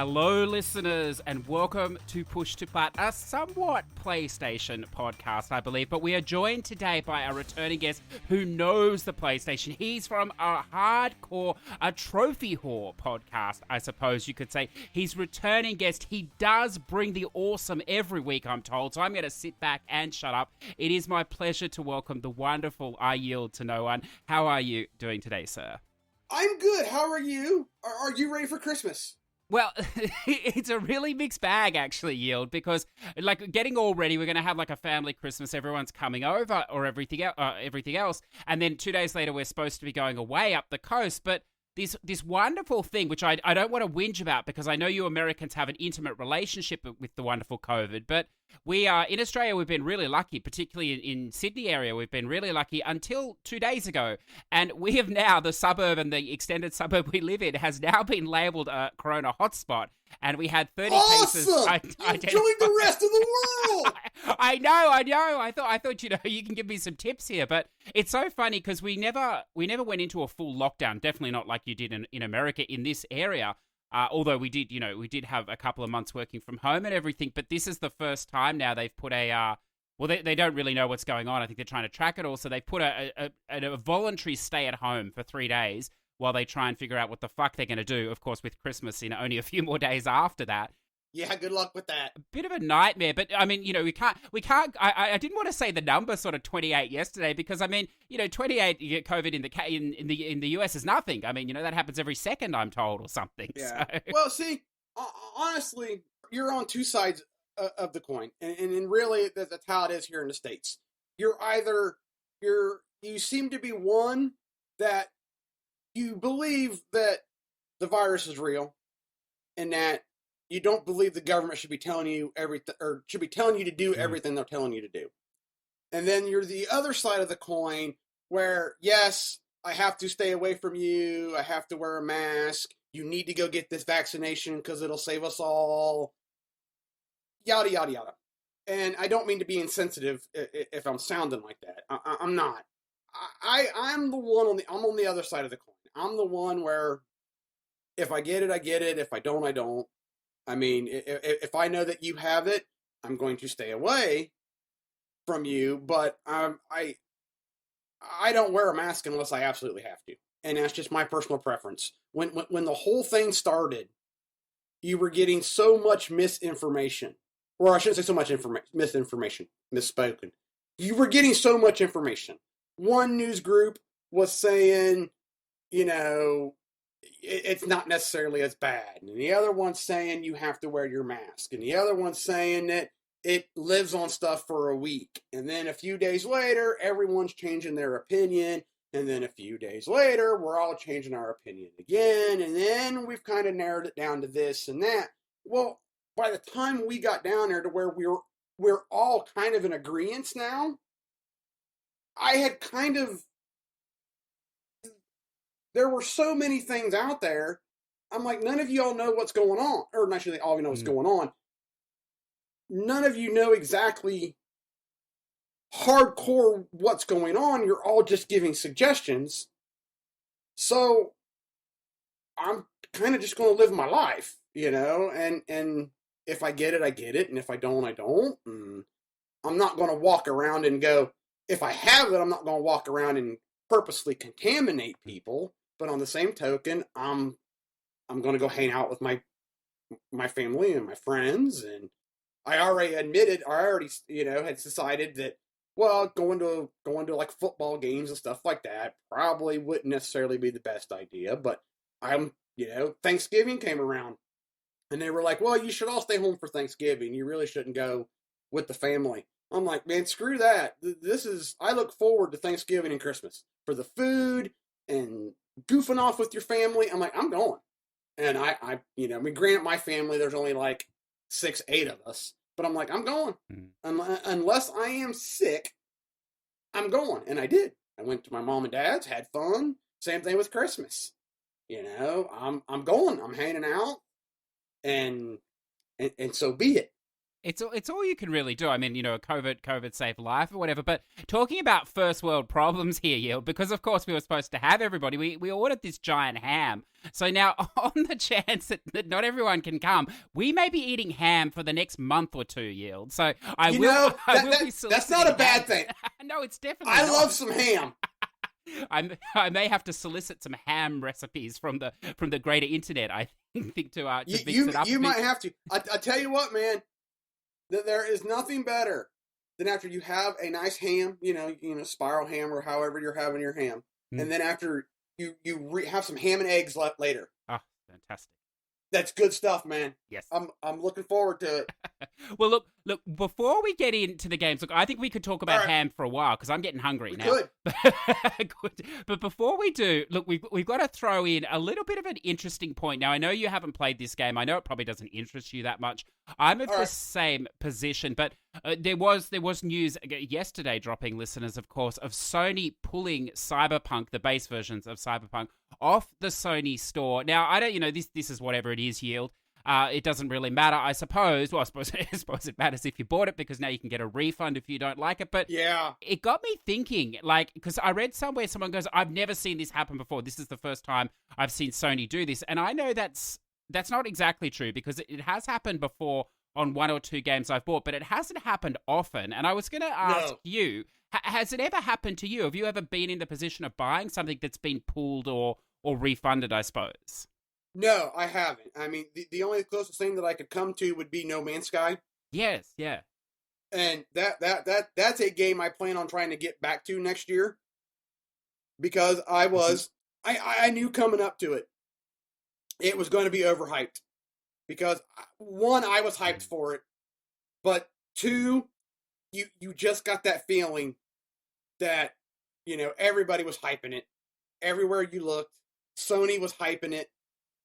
Hello, listeners, and welcome to Push2Plat, a somewhat PlayStation podcast, I believe. But we are joined today by a returning guest who knows the PlayStation. He's from a trophy whore podcast, I suppose you could say. He's returning guest. He does bring the awesome every week, I'm told. So I'm going to sit back and shut up. It is my pleasure to welcome the wonderful I Yield to No One. How are you doing today, sir? I'm good. How are you? Are you ready for Christmas? Well, it's a really mixed bag, actually, Yield, because, like, getting all ready, we're going to have, like, a family Christmas. Everyone's coming over or everything else. And then 2 days later, we're supposed to be going away up the coast. But this wonderful thing, which I don't want to whinge about because I know you Americans have an intimate relationship with the wonderful COVID, but we are, in Australia, we've been really lucky, particularly in Sydney area, we've been really lucky until 2 days ago. And we have now, the suburb and the extended suburb we live in has now been labelled a corona hotspot. And we had 30 cases. Awesome! Join the rest of the world! I know. I thought, you can give me some tips here. But it's so funny because we never went into a full lockdown. Definitely not like you did in America in this area. Although we did have a couple of months working from home and everything. But this is the first time now they've put they don't really know what's going on. I think they're trying to track it all. So they put a voluntary stay at home for 3 days while they try and figure out what the fuck they're going to do, of course, with Christmas in only a few more days after that. Yeah, good luck with that. A bit of a nightmare, but I mean, we can't, I didn't want to say the number sort of 28 yesterday because I mean, 28 you get COVID in the US is nothing. I mean, that happens every second, I'm told, or something. Yeah. So. Well, see, honestly, you're on two sides of the coin. And really, that's how it is here in the States. You seem to be one that you believe that the virus is real and that you don't believe the government should be telling you everything or should be telling you to do everything they're telling you to do. And then you're the other side of the coin where, yes, I have to stay away from you. I have to wear a mask. You need to go get this vaccination because it'll save us all. Yada, yada, yada. And I don't mean to be insensitive if I'm sounding like that. I'm not. I'm the one I'm on the other side of the coin. I'm the one where if I get it, I get it. If I don't, I don't. I mean, if I know that you have it, I'm going to stay away from you, but I don't wear a mask unless I absolutely have to. And that's just my personal preference. When the whole thing started, you were getting so much misinformation. Or I shouldn't say so much misinformation, misspoken. You were getting so much information. One news group was saying, it's not necessarily as bad. And the other one's saying you have to wear your mask. And the other one's saying that it lives on stuff for a week. And then a few days later, everyone's changing their opinion. And then a few days later, we're all changing our opinion again. And then we've kind of narrowed it down to this and that. Well, by the time we got down there to where we're all kind of in agreement now, I had kind of... There were so many things out there. I'm like, none of y'all know what's going on. Or actually, all of you know what's going on. None of you know exactly hardcore what's going on. You're all just giving suggestions. So I'm kind of just going to live my life, and if I get it, I get it. And if I don't, I don't. And I'm not going to walk around and go, if I have it, I'm not going to walk around and purposely contaminate people. But on the same token, I'm going to go hang out with my family and my friends, and I already had decided that, well, going to like football games and stuff like that probably wouldn't necessarily be the best idea. But Thanksgiving came around, and they were like, well, you should all stay home for Thanksgiving. You really shouldn't go with the family. I'm like, man, screw that. I look forward to Thanksgiving and Christmas for the food and goofing off with your family. I'm like, I'm going. And granted, my family, there's only like 6-8 of us, but I'm like, I'm going. Unless I am sick, I'm going. And I did. I went to my mom and dad's, had fun. Same thing with Christmas. I'm going. I'm hanging out, and so be it. It's all you can really do. I mean, COVID saved life or whatever. But talking about first world problems here, Yield, because of course we were supposed to have everybody. We ordered this giant ham. So now, on the chance that not everyone can come, we may be eating ham for the next month or two, Yield. So I will be soliciting that's not a bad thing. No, it's definitely I not. love some ham. I may have to solicit some ham recipes from the greater internet. I think to mix it up. You might have to. I tell you what, man. There is nothing better than after you have a nice ham, spiral ham or however you're having your ham, and then after you have some ham and eggs left later. Ah, fantastic. That's good stuff, man. Yes. I'm looking forward to it. Well, look, before we get into the games, look, I think we could talk about ham for a while because I'm getting hungry now. Good. But before we do, look, we've got to throw in a little bit of an interesting point. Now, I know you haven't played this game. I know it probably doesn't interest you that much. I'm of the same position, but there was news yesterday dropping, listeners, of course, of Sony pulling Cyberpunk, the base versions of Cyberpunk, off the Sony store. Now, I don't, this is whatever it is, Yield. It doesn't really matter, I suppose. Well, I suppose it matters if you bought it because now you can get a refund if you don't like it. But yeah, it got me thinking, because I read somewhere someone goes, I've never seen this happen before. This is the first time I've seen Sony do this. And I know that's not exactly true because it has happened before on one or two games I've bought, but it hasn't happened often. And I was going to ask you, has it ever happened to you? Have you ever been in the position of buying something that's been pulled or refunded, I suppose? No, I haven't. I mean, the only closest thing that I could come to would be No Man's Sky. Yes, yeah. And that's a game I plan on trying to get back to next year because I knew coming up to it was going to be overhyped because one, I was hyped for it, but two, you just got that feeling that, everybody was hyping it. Everywhere you looked, Sony was hyping it.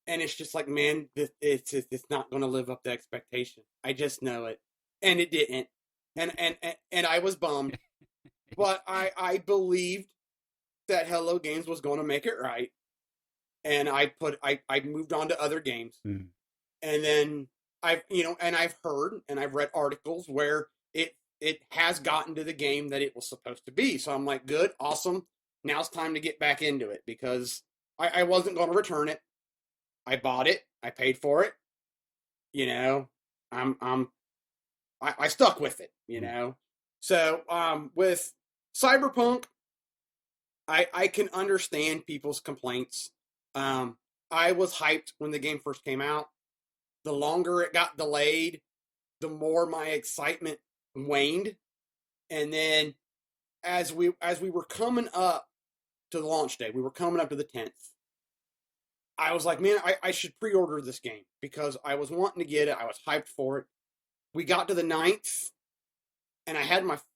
And it's just like, man, it's not going to live up to expectation. I just know it, and it didn't, and I was bummed. But I believed that Hello Games was going to make it right, and I moved on to other games, and then I've heard and I've read articles where it has gotten to the game that it was supposed to be. So I'm like, good, awesome. Now it's time to get back into it because I wasn't going to return it. I bought it. I paid for it. I stuck with it. So with Cyberpunk, I can understand people's complaints. I was hyped when the game first came out. The longer it got delayed, the more my excitement waned. And then as we were coming up to the launch day, we were coming up to the 10th. I was like, man, I should pre-order this game because I was wanting to get it. I was hyped for it. We got to the 9th, and I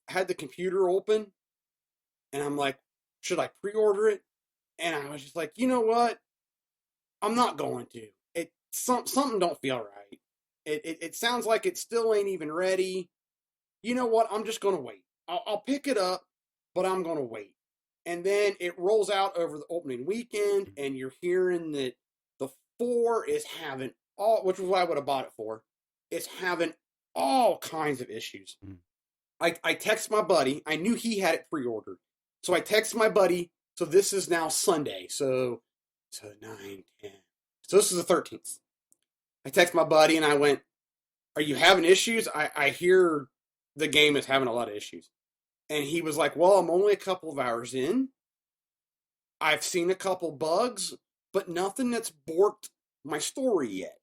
had the computer open, and I'm like, should I pre-order it? And I was just like, you know what? I'm not going to. Something don't feel right. It sounds like it still ain't even ready. You know what? I'm just going to wait. I'll pick it up, but I'm going to wait. And then it rolls out over the opening weekend, and you're hearing that the 4 is having which was what I would have bought it for, it's having all kinds of issues. I text my buddy. I knew he had it pre-ordered. So I text my buddy. So this is now Sunday. So 9, 10. So this is the 13th. I text my buddy, and I went, are you having issues? I hear the game is having a lot of issues. And he was like, well, I'm only a couple of hours in. I've seen a couple bugs, but nothing that's borked my story yet.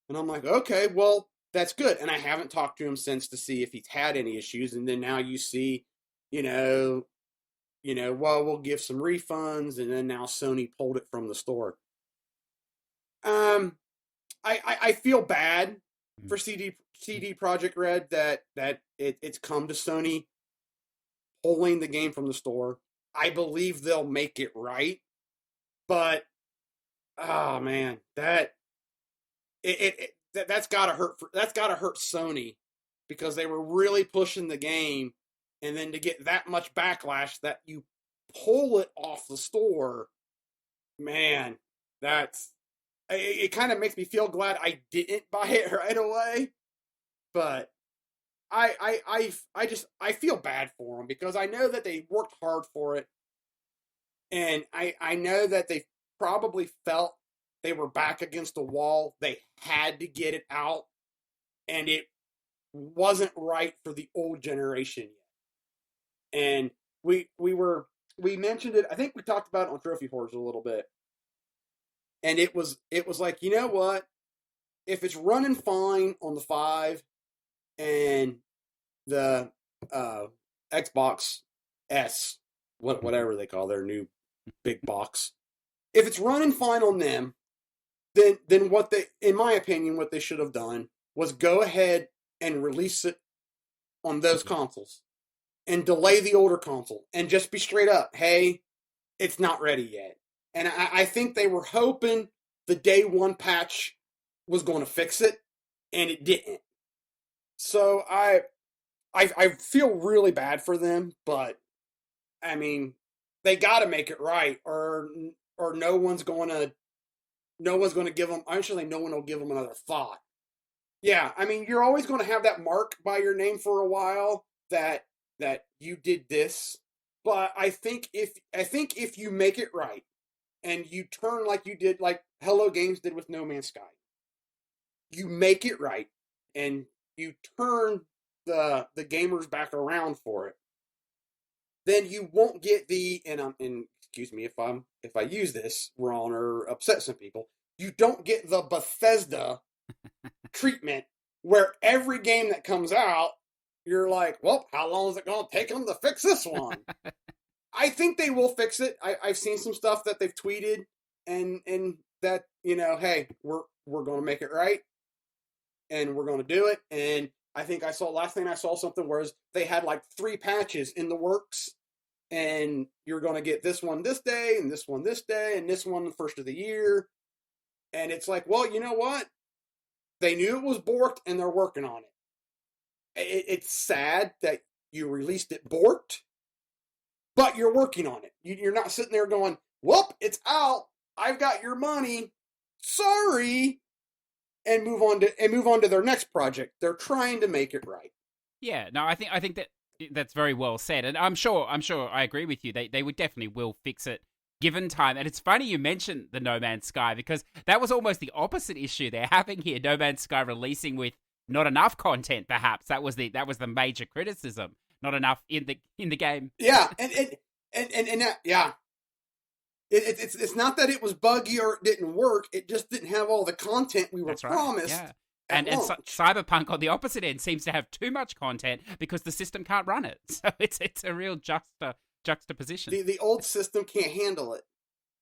And I'm like, okay, well, that's good. And I haven't talked to him since to see if he's had any issues. And then now you see, well, we'll give some refunds. And then now Sony pulled it from the store. I feel bad for CD Projekt Red that it's come to Sony pulling the game from the store. I believe they'll make it right, but oh man, that's gotta hurt. That's gotta hurt Sony because they were really pushing the game, and then to get that much backlash that you pull it off the store, man, it kind of makes me feel glad I didn't buy it right away but I feel bad for them because I know that they worked hard for it, and I know that they probably felt they were back against the wall. They had to get it out, and it wasn't right for the old generation yet. And we mentioned it. I think we talked about it on Trophy Horrors a little bit, and it was like, you know what? If it's running fine on the 5 and the Xbox S, whatever they call their new big box, if it's running fine on them, then what they, in my opinion, what they should have done was go ahead and release it on those consoles and delay the older console and just be straight up, hey, it's not ready yet. And I think they were hoping the day one patch was going to fix it, and it didn't. So I feel really bad for them, but I mean, they got to make it right, or no one's going to give them. Actually, no one will give them another thought. Yeah, I mean, you're always going to have that mark by your name for a while that you did this, but I think if you make it right and you turn like you did, like Hello Games did with No Man's Sky, you make it right and you turn the gamers back around for it, then you won't get the, and excuse me if I use this wrong or upset some people, you don't get the Bethesda treatment where every game that comes out, you're like, well, how long is it going to take them to fix this one? I think they will fix it. I've seen some stuff that they've tweeted and that, you know, hey, we're going to make it right and we're going to do it. And I think last thing I saw something was they had like 3 patches in the works, and you're going to get this one this day and this one this day and this one the first of the year. And it's like, well, you know what? They knew it was borked and they're working on it. It's sad that you released it borked, but you're working on it. You're not sitting there going, whoop, it's out. I've got your money. Sorry. And move on to their next project. They're trying to make it right. Yeah, no, I think that's very well said, and I'm sure I agree with you. They would definitely will fix it given time. And it's funny you mentioned the No Man's Sky, because that was almost the opposite issue they're having here. No Man's Sky releasing with not enough content, perhaps. That was the major criticism. Not enough in the game. Yeah, and that, yeah. It's not that it was buggy or it didn't work. It just didn't have all the content we were promised. Yeah. And Cyberpunk on the opposite end seems to have too much content because the system can't run it. So it's a real juxtaposition. The old system can't handle it.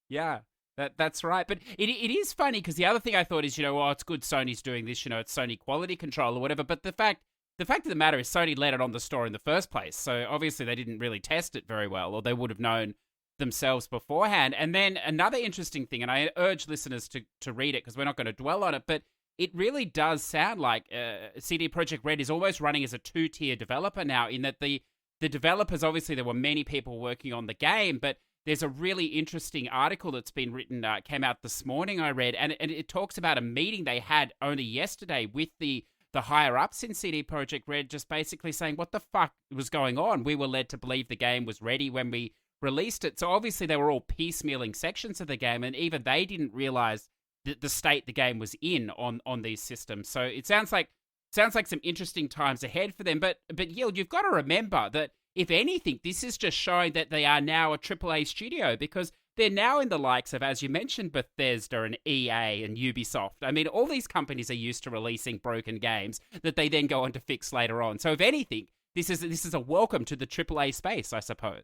Yeah, that's right. But it is funny because the other thing I thought is, it's good Sony's doing this, it's Sony quality control or whatever. But the fact of the matter is Sony let it on the store in the first place. So obviously they didn't really test it very well, or they would have known themselves beforehand. And then another interesting thing, and I urge listeners to read it because we're not going to dwell on it, but it really does sound like CD Projekt Red is almost running as a 2-tier developer now, in that the developers, obviously there were many people working on the game, but there's a really interesting article that's been written, came out this morning, I read, and it talks about a meeting they had only yesterday with the higher-ups in CD Projekt Red, just basically saying, what the fuck was going on? We were led to believe the game was ready when we released it. So obviously they were all piecemealing sections of the game, and even they didn't realize the state the game was in on these systems. So it sounds like some interesting times ahead for them. But Yield, you've got to remember that if anything, this is just showing that they are now a AAA studio, because they're now in the likes of, as you mentioned, Bethesda and EA and Ubisoft. I mean, all these companies are used to releasing broken games that they then go on to fix later on. So if anything, this is a welcome to the AAA space, I suppose.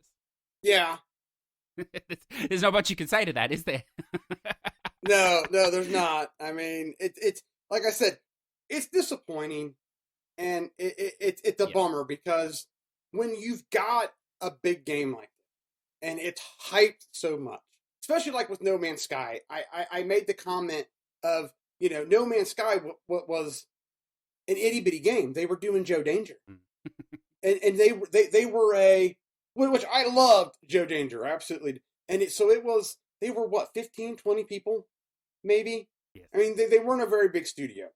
Yeah. There's not much you can say to that, is there? No, there's not. I mean, it's like I said, it's disappointing, and it's a bummer, because when you've got a big game like that, and it's hyped so much, especially like with No Man's Sky, I made the comment of, No Man's Sky was an itty bitty game. They were doing Joe Danger, and they were which I loved Joe Danger, absolutely, and they were what, 15, 20 people. Maybe. Yes. I mean, they weren't a very big studio.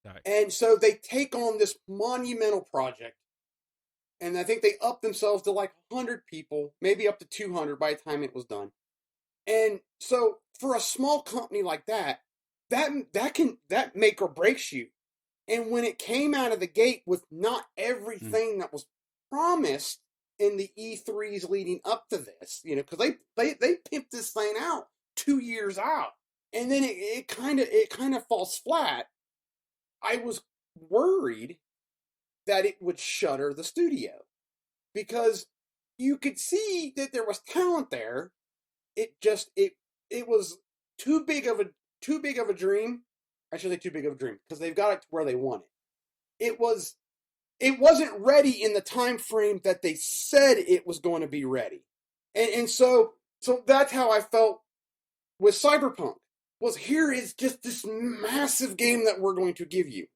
No. And so they take on this monumental project, and I think they upped themselves to like 100 people, maybe up to 200 by the time it was done. And so for a small company like that, that make or breaks you. And when it came out of the gate with not everything that was promised in the E3s leading up to this, because they pimped this thing out 2 years out, and then it kind of falls flat. I was worried that it would shutter the studio, because you could see that there was talent there. It was too big of a dream. I should say too big of a dream, because they've got it to where they want it. It wasn't ready in the time frame that they said it was going to be ready. And so that's how I felt with Cyberpunk. Was, here is just this massive game that we're going to give you.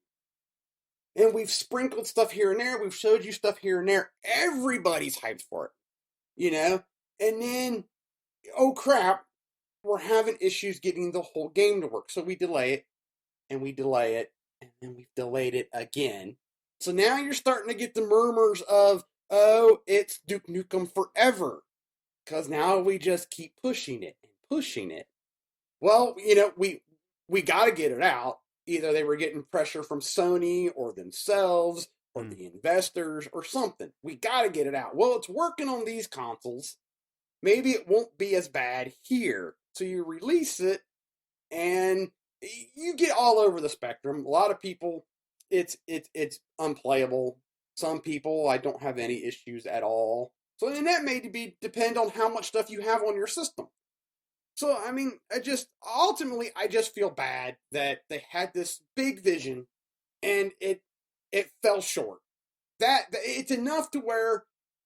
And we've sprinkled stuff here and there. We've showed you stuff here and there. Everybody's hyped for it, And then, oh crap, we're having issues getting the whole game to work. So we delay it, and we delay it, and then we've delayed it again. So now you're starting to get the murmurs of, oh, it's Duke Nukem forever. Because now we just keep pushing it and pushing it. Well, we got to get it out. Either they were getting pressure from Sony or themselves or the investors or something. We got to get it out. Well, it's working on these consoles. Maybe it won't be as bad here. So you release it, and you get all over the spectrum. A lot of people, it's unplayable. Some people, I don't have any issues at all. So, and that may depend on how much stuff you have on your system. So, I mean, I just feel bad that they had this big vision, and it fell short. That it's enough to where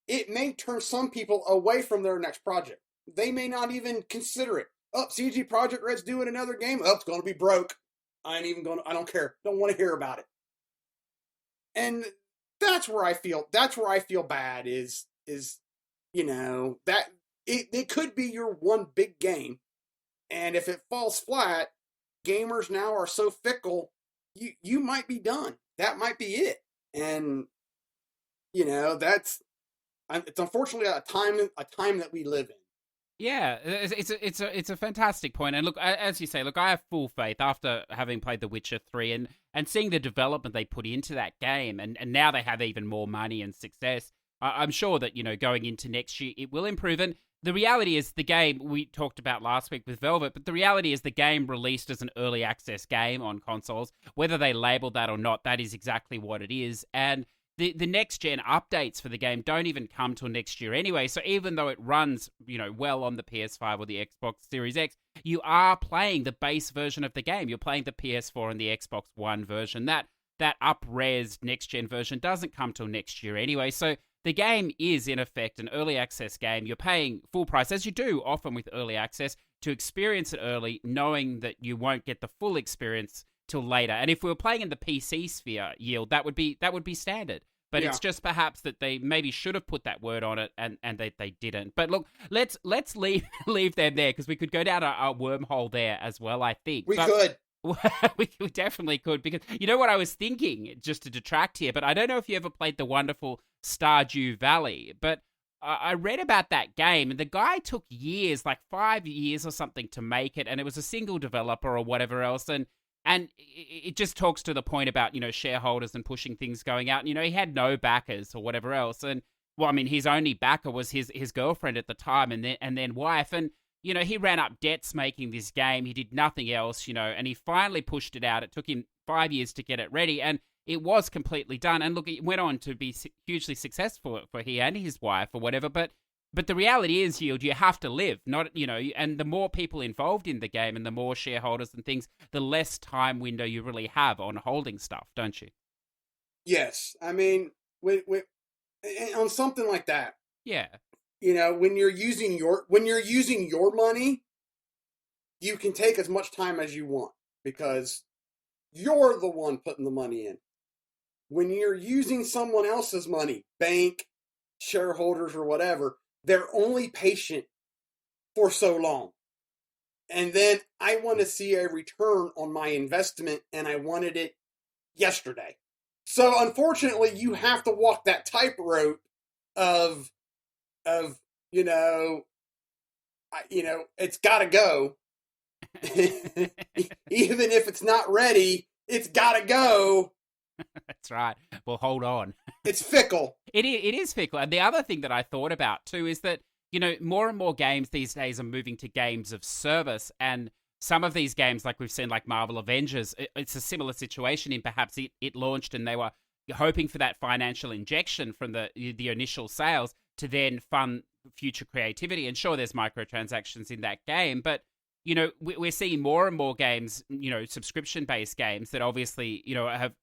it may turn some people away from their next project. They may not even consider it. Oh, CG Projekt Red's doing another game. Oh, it's going to be broke. I don't care. Don't want to hear about it. And that's where I feel bad is that it could be your one big game. And if it falls flat, gamers now are so fickle, you might be done. That might be it. And it's unfortunately a time that we live in. Yeah, it's a fantastic point. And look, as you say, I have full faith after having played The Witcher 3 and seeing the development they put into that game, and now they have even more money and success. I'm sure that, going into next year, it will improve. And the reality is the game we talked about last week with Velvet, but the reality is the game released as an early access game on consoles. Whether they label that or not, that is exactly what it is. And the next-gen updates for the game don't even come till next year anyway, so even though it runs, well on the PS5 or the Xbox Series X, you are playing the base version of the game. You're playing the PS4 and the Xbox One version. That up-res next-gen version doesn't come till next year anyway, so the game is, in effect, an early access game. You're paying full price, as you do often with early access, to experience it early, knowing that you won't get the full experience till later. And if we were playing in the PC sphere, Yield, that would be standard. But It's just perhaps that they maybe should have put that word on it, and they didn't. But look, let's leave them there, because we could go down a wormhole there as well, I think. We could. We definitely could, because you know what I was thinking, just to detract here, but I don't know if you ever played the wonderful Stardew Valley, but I read about that game, and the guy took years, like 5 years or something, to make it, and it was a single developer or whatever else, and it just talks to the point about, shareholders and pushing things going out. And, he had no backers or whatever else. And, well, I mean, his only backer was his girlfriend at the time and then wife. And, he ran up debts making this game. He did nothing else, and he finally pushed it out. It took him 5 years to get it ready, and it was completely done. And look, it went on to be hugely successful for he and his wife or whatever. But the reality is, Yield, you have to live, not, and the more people involved in the game and the more shareholders and things, the less time window you really have on holding stuff, don't you? Yes. I mean, on something like that. Yeah. When you're using your money, you can take as much time as you want, because you're the one putting the money in. When you're using someone else's money, bank, shareholders, or whatever, they're only patient for so long. And then I want to see a return on my investment, and I wanted it yesterday. So unfortunately, you have to walk that tightrope of you know, it's got to go. Even if it's not ready, it's got to go. That's right. Well, hold on. It's fickle. It is fickle. And the other thing that I thought about too is that, more and more games these days are moving to games of service. And some of these games, like we've seen, like Marvel Avengers, it's a similar situation in perhaps it launched and they were hoping for that financial injection from the initial sales to then fund future creativity. And sure, there's microtransactions in that game, but we're seeing more and more games, subscription-based games that obviously,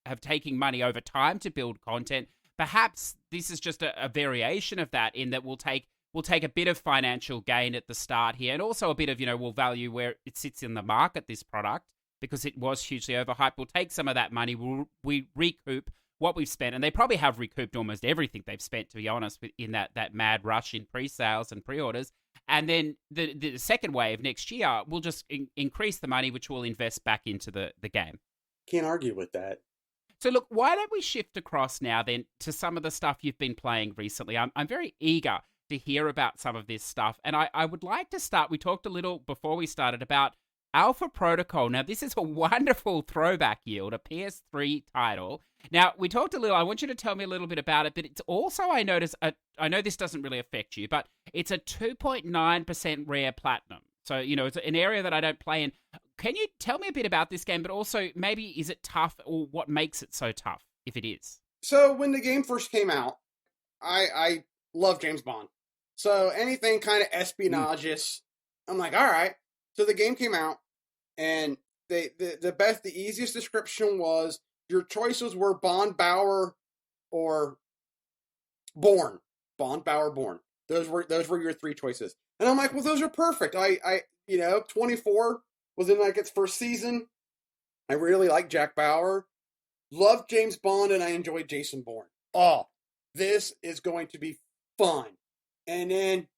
have taken money over time to build content. Perhaps this is just a variation of that, in that we'll take a bit of financial gain at the start here, and also a bit of, we'll value where it sits in the market, this product, because it was hugely overhyped. We'll take some of that money, we recoup what we've spent, and they probably have recouped almost everything they've spent, to be honest, in that mad rush in pre-sales and pre-orders. And then the second wave next year will just increase the money, which we'll invest back into the game. Can't argue with that. So look, why don't we shift across now then to some of the stuff you've been playing recently? I'm very eager to hear about some of this stuff. And I would like to start, we talked a little before we started about Alpha Protocol. Now, this is a wonderful throwback, Yield, a PS3 title. Now, we talked a little, I want you to tell me a little bit about it, but it's also, I noticed, I know this doesn't really affect you, but it's a 2.9% rare platinum. So, it's an area that I don't play in. Can you tell me a bit about this game, but also maybe is it tough, or what makes it so tough, if it is? So when the game first came out, I love James Bond. So anything kind of espionage, I'm like, all right. So the game came out, and the easiest description was your choices were Bond, Bauer, or Bourne. Bond, Bauer, Bourne. Those were your three choices. And I'm like, well, those are perfect. I 24 was in like its first season. I really liked Jack Bauer. Loved James Bond, and I enjoyed Jason Bourne. Oh, this is going to be fun. And then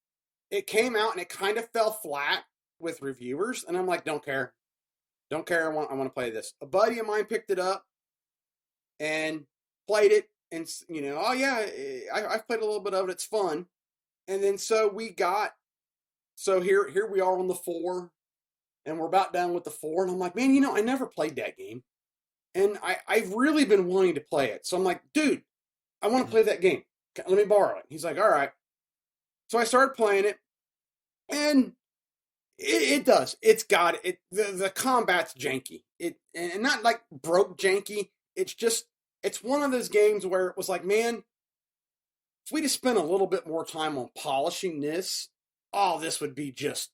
it came out, and it kind of fell flat with reviewers, and I'm like, don't care. I want to play this. A buddy of mine picked it up and played it, and oh yeah, I've played a little bit of it. It's fun. And then so here we are on the 4, and we're about done with the 4, and I'm like, man, I never played that game, and I've really been wanting to play it. So I'm like, dude, I want to play that game. Let me borrow it. He's like, all right. So I started playing it, and it does. It's got it. The combat's janky. And not like broke janky. It's one of those games where it was like, man, if we just spent a little bit more time on polishing this, this would be just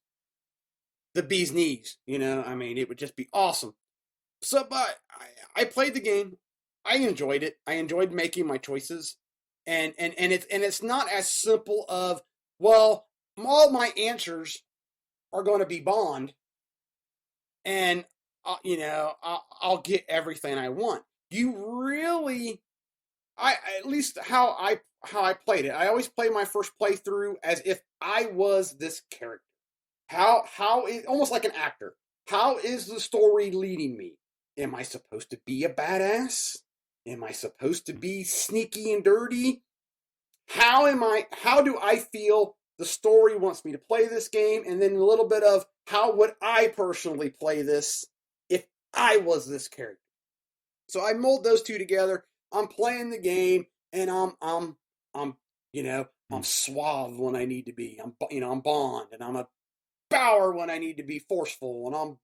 the bee's knees. I mean, it would just be awesome. So, but I played the game. I enjoyed it. I enjoyed making my choices, and it's not as simple of, well, all my answers are going to be Bond, and I'll get everything I want. You really, at least how I played it. I always play my first playthrough as if I was this character. How is, almost like an actor. How is the story leading me? Am I supposed to be a badass? Am I supposed to be sneaky and dirty? How do I feel the story wants me to play this game? And then a little bit of how would I personally play this if I was this character? So I mold those two together. I'm playing the game, and I'm suave when I need to be. I'm Bond, and I'm a Bauer when I need to be forceful, and I'm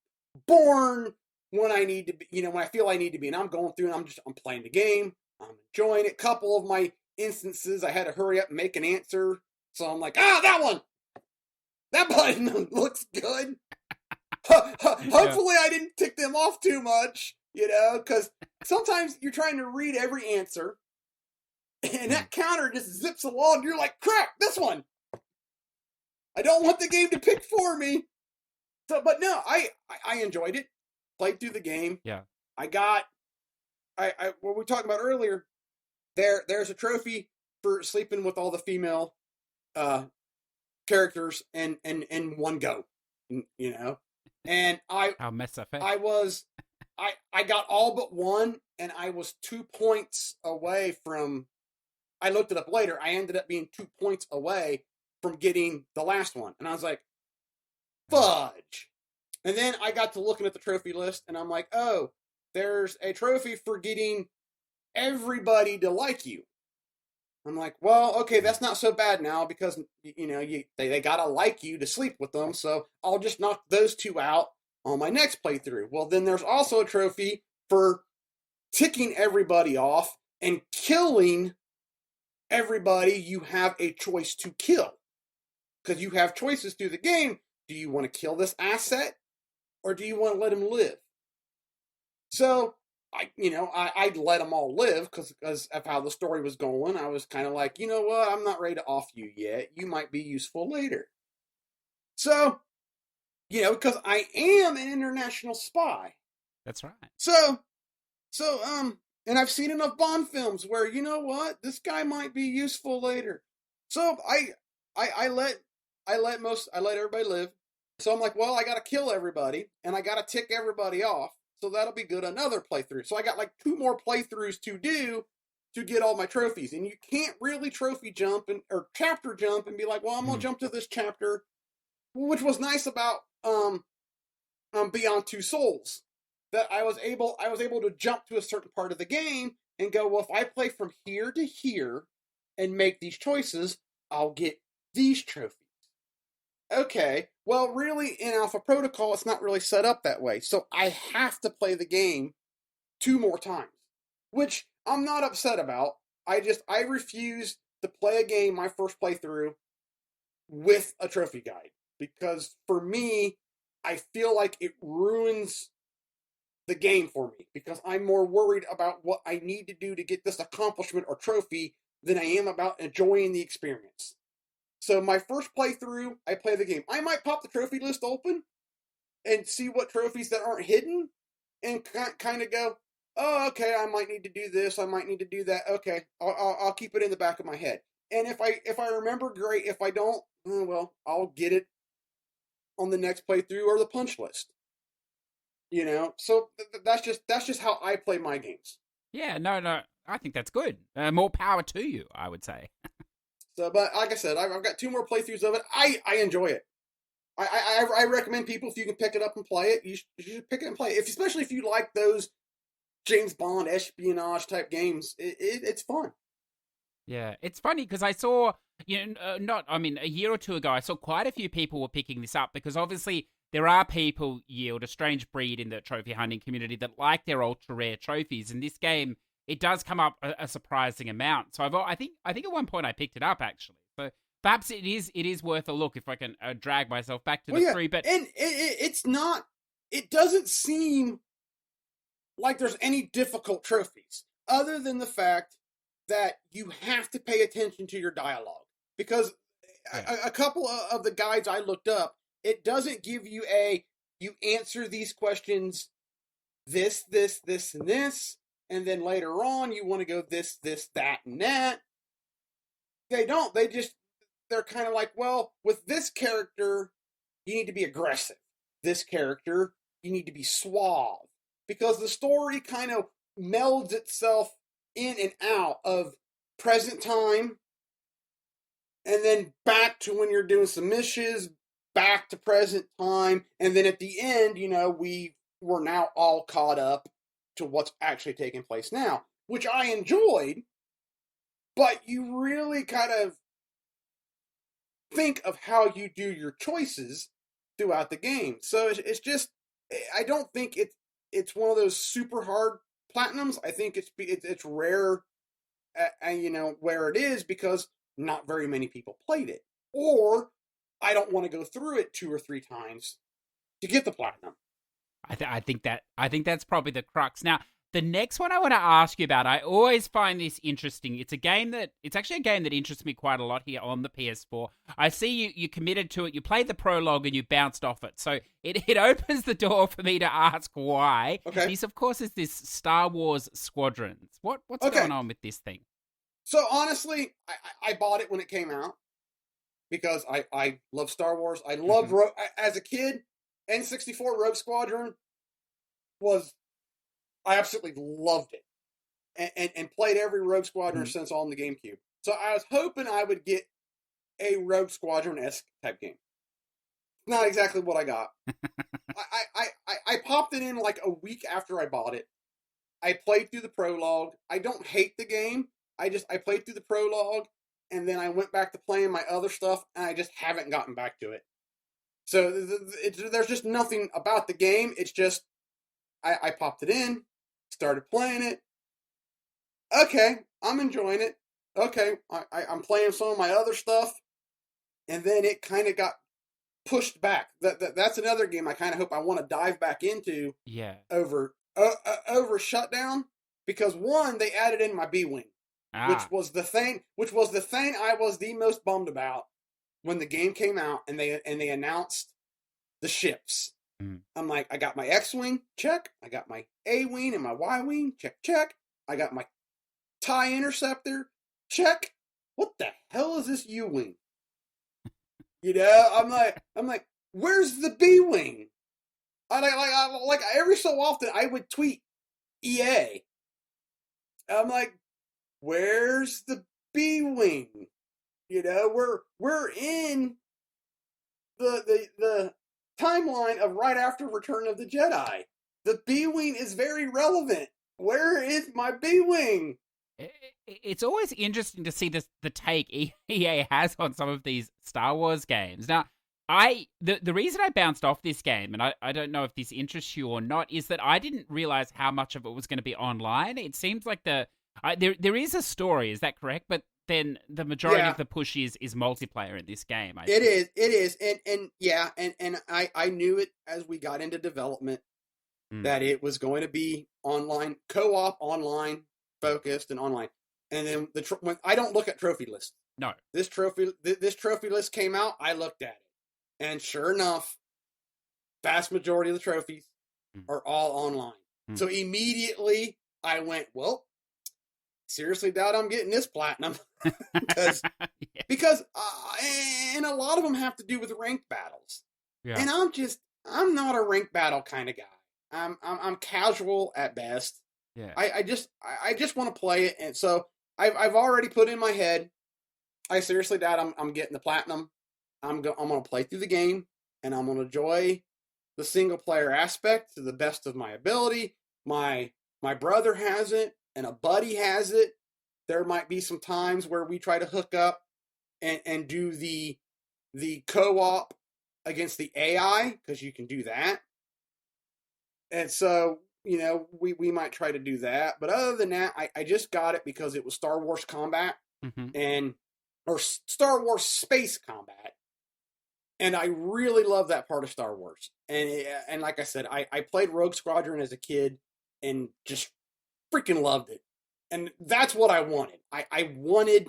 Bourne when I need to be, when I feel I need to be. And I'm going through, and I'm playing the game. I'm enjoying it. Couple of my instances, I had to hurry up and make an answer. So I'm like, that one! That button looks good. Hopefully I didn't tick them off too much, because sometimes you're trying to read every answer, and that counter just zips along. You're like, crap, this one! I don't want the game to pick for me. So, but no, I enjoyed it. Played through the game. Yeah. What we were talking about earlier, there's a trophy for sleeping with all the female characters in one go, and How mess up. I was I got all but one, and I was 2 points away from. I looked it up later. I ended up being 2 points away from getting the last one, and I was like, fudge. And then I got to looking at the trophy list, and I'm like, oh, there's a trophy for getting everybody to like you. I'm like, well, okay, that's not so bad now because they gotta like you to sleep with them, so I'll just knock those two out on my next playthrough. Well, then there's also a trophy for ticking everybody off and killing everybody you have a choice to kill. Because you have choices through the game. Do you want to kill this asset, or do you want to let him live? So I'd let them all live because of how the story was going. I was kind of like, you know what? I'm not ready to off you yet. You might be useful later. So, because I am an international spy. That's right. So, and I've seen enough Bond films where, you know what? This guy might be useful later. So I let everybody live. So I'm like, well, I got to kill everybody and I got to tick everybody off. So that'll be good. Another playthrough. So I got like 2 more playthroughs to do to get all my trophies. And you can't really trophy jump or chapter jump and be like, well, I'm gonna jump to this chapter, which was nice about Beyond Two Souls. That I was able to jump to a certain part of the game and go, well, if I play from here to here and make these choices, I'll get these trophies. Okay, well, really, in Alpha Protocol, it's not really set up that way. So I have to play the game 2 more times, which I'm not upset about. I refuse to play a game my first playthrough with a trophy guide. Because for me, I feel like it ruins the game for me. Because I'm more worried about what I need to do to get this accomplishment or trophy than I am about enjoying the experience. So my first playthrough, I play the game. I might pop the trophy list open and see what trophies that aren't hidden and kind of go, oh, okay, I might need to do this. I might need to do that. Okay, I'll keep it in the back of my head. And if I remember, great. If I don't, well, I'll get it on the next playthrough or the punch list. So that's just how I play my games. Yeah, no, I think that's good. More power to you, I would say. So, but like I said, I've got 2 more playthroughs of it. I enjoy it. I recommend people, if you can pick it up and play it, you should pick it and play it. Especially if you like those James Bond espionage type games. It's fun. Yeah, it's funny because I saw, a year or 2 ago, I saw quite a few people were picking this up because obviously there are people, Yield, a strange breed in the trophy hunting community that like their ultra rare trophies. In this game, it does come up a surprising amount. So I think at one point I picked it up actually. So perhaps it is worth a look if I can drag myself back to the 3. But and it's not. It doesn't seem like there's any difficult trophies other than the fact that you have to pay attention to your dialogue because a couple of the guides I looked up, it doesn't give you you answer these questions this, and this. And then later on, you want to go this, that, and that. They don't. They're kind of like, well, with this character, you need to be aggressive. This character, you need to be suave. Because the story kind of melds itself in and out of present time, and then back to when you're doing some missions, back to present time, and then at the end, we're now all caught up to what's actually taking place now, which I enjoyed, but you really kind of think of how you do your choices throughout the game. So it's just, I don't think it's one of those super hard platinums. I think it's rare, where it is because not very many people played it, or I don't want to go through it 2 or 3 times to get the platinum. I think that's probably the crux. Now, the next one I want to ask you about, I always find this interesting. It's actually a game that interests me quite a lot here on the PS4. I see you committed to it. You played the prologue and you bounced off it. So it opens the door for me to ask why. Okay. This, of course, is this Star Wars Squadrons. What's going on with this thing? So honestly, I bought it when it came out because I love Star Wars. I loved as a kid, N64 Rogue Squadron was I absolutely loved it. And played every Rogue Squadron Mhm. since on the GameCube. So I was hoping I would get a Rogue Squadron-esque type game. Not exactly what I got. I popped it in like a week after I bought it. I played through the prologue. I don't hate the game. I played through the prologue, and then I went back to playing my other stuff, and I just haven't gotten back to it. So there's just nothing about the game. It's just I popped it in, started playing it. Okay, I'm enjoying it. Okay, I'm playing some of my other stuff, and then it kind of got pushed back. That's another game I kind of hope I want to dive back into. Yeah. Over Shutdown, because one, they added in my B-wing, which was the thing I was the most bummed about when the game came out and they announced the ships. I'm like, I got my X-wing, check. I got my A-wing and my Y-wing, check. I got my TIE Interceptor, check. What the hell is this U-wing? I'm like, where's the B-wing? I like every so often I would tweet EA. I'm like, where's the B-wing? We're in the timeline of right after Return of the Jedi. The B-wing is very relevant. Where is my B-wing? It's always interesting to see the take EA has on some of these Star Wars games. Now, the reason I bounced off this game, and I don't know if this interests you or not, is that I didn't realize how much of it was going to be online. It seems like there is a story, is that correct? But then the majority of the push is multiplayer in this game. It is, and I knew it as we got into development that it was going to be online, co-op, online focused, and online. And then when I don't look at trophy lists. No, this trophy list came out. I looked at it. And sure enough, vast majority of the trophies are all online. So immediately I went, well, seriously doubt I'm getting this platinum. because and a lot of them have to do with ranked battles. Yeah. And I'm not a ranked battle kind of guy. I'm casual at best. Yeah. I just want to play it. And so I've already put in my head, I seriously doubt I'm getting the platinum. I'm going to play through the game, and I'm going to enjoy the single-player aspect to the best of my ability. My brother has it, and a buddy has it. There might be some times where we try to hook up and do the co-op against the AI, because you can do that. And so, we might try to do that. But other than that, I just got it because it was Star Wars Combat, or Star Wars Space Combat. And I really love that part of Star Wars. And like I said, I played Rogue Squadron as a kid and just freaking loved it. And that's what I wanted. I wanted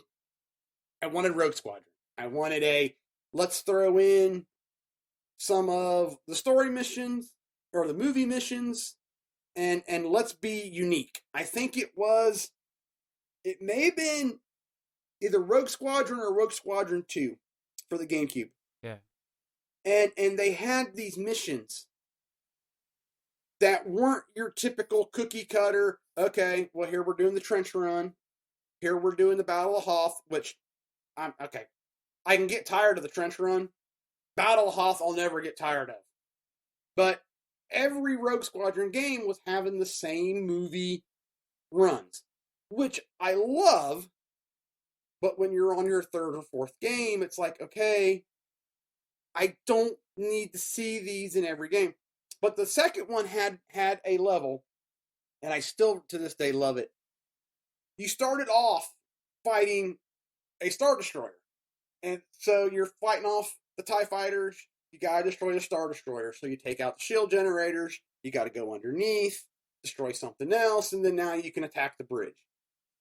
Rogue Squadron. I wanted let's throw in some of the story missions or the movie missions and let's be unique. I think it may have been either Rogue Squadron or Rogue Squadron 2 for the GameCube. Yeah. And they had these missions that weren't your typical cookie cutter. Okay, well, here we're doing the trench run. Here we're doing the Battle of Hoth, which I can get tired of the trench run. Battle of Hoth, I'll never get tired of. But every Rogue Squadron game was having the same movie runs, which I love. But when you're on your third or fourth game, it's like, okay, I don't need to see these in every game. But the second one had a level, and I still to this day love it. You started off fighting a Star Destroyer. And so you're fighting off the TIE fighters. You gotta destroy the Star Destroyer. So you take out the shield generators. You gotta go underneath, destroy something else, and then now you can attack the bridge.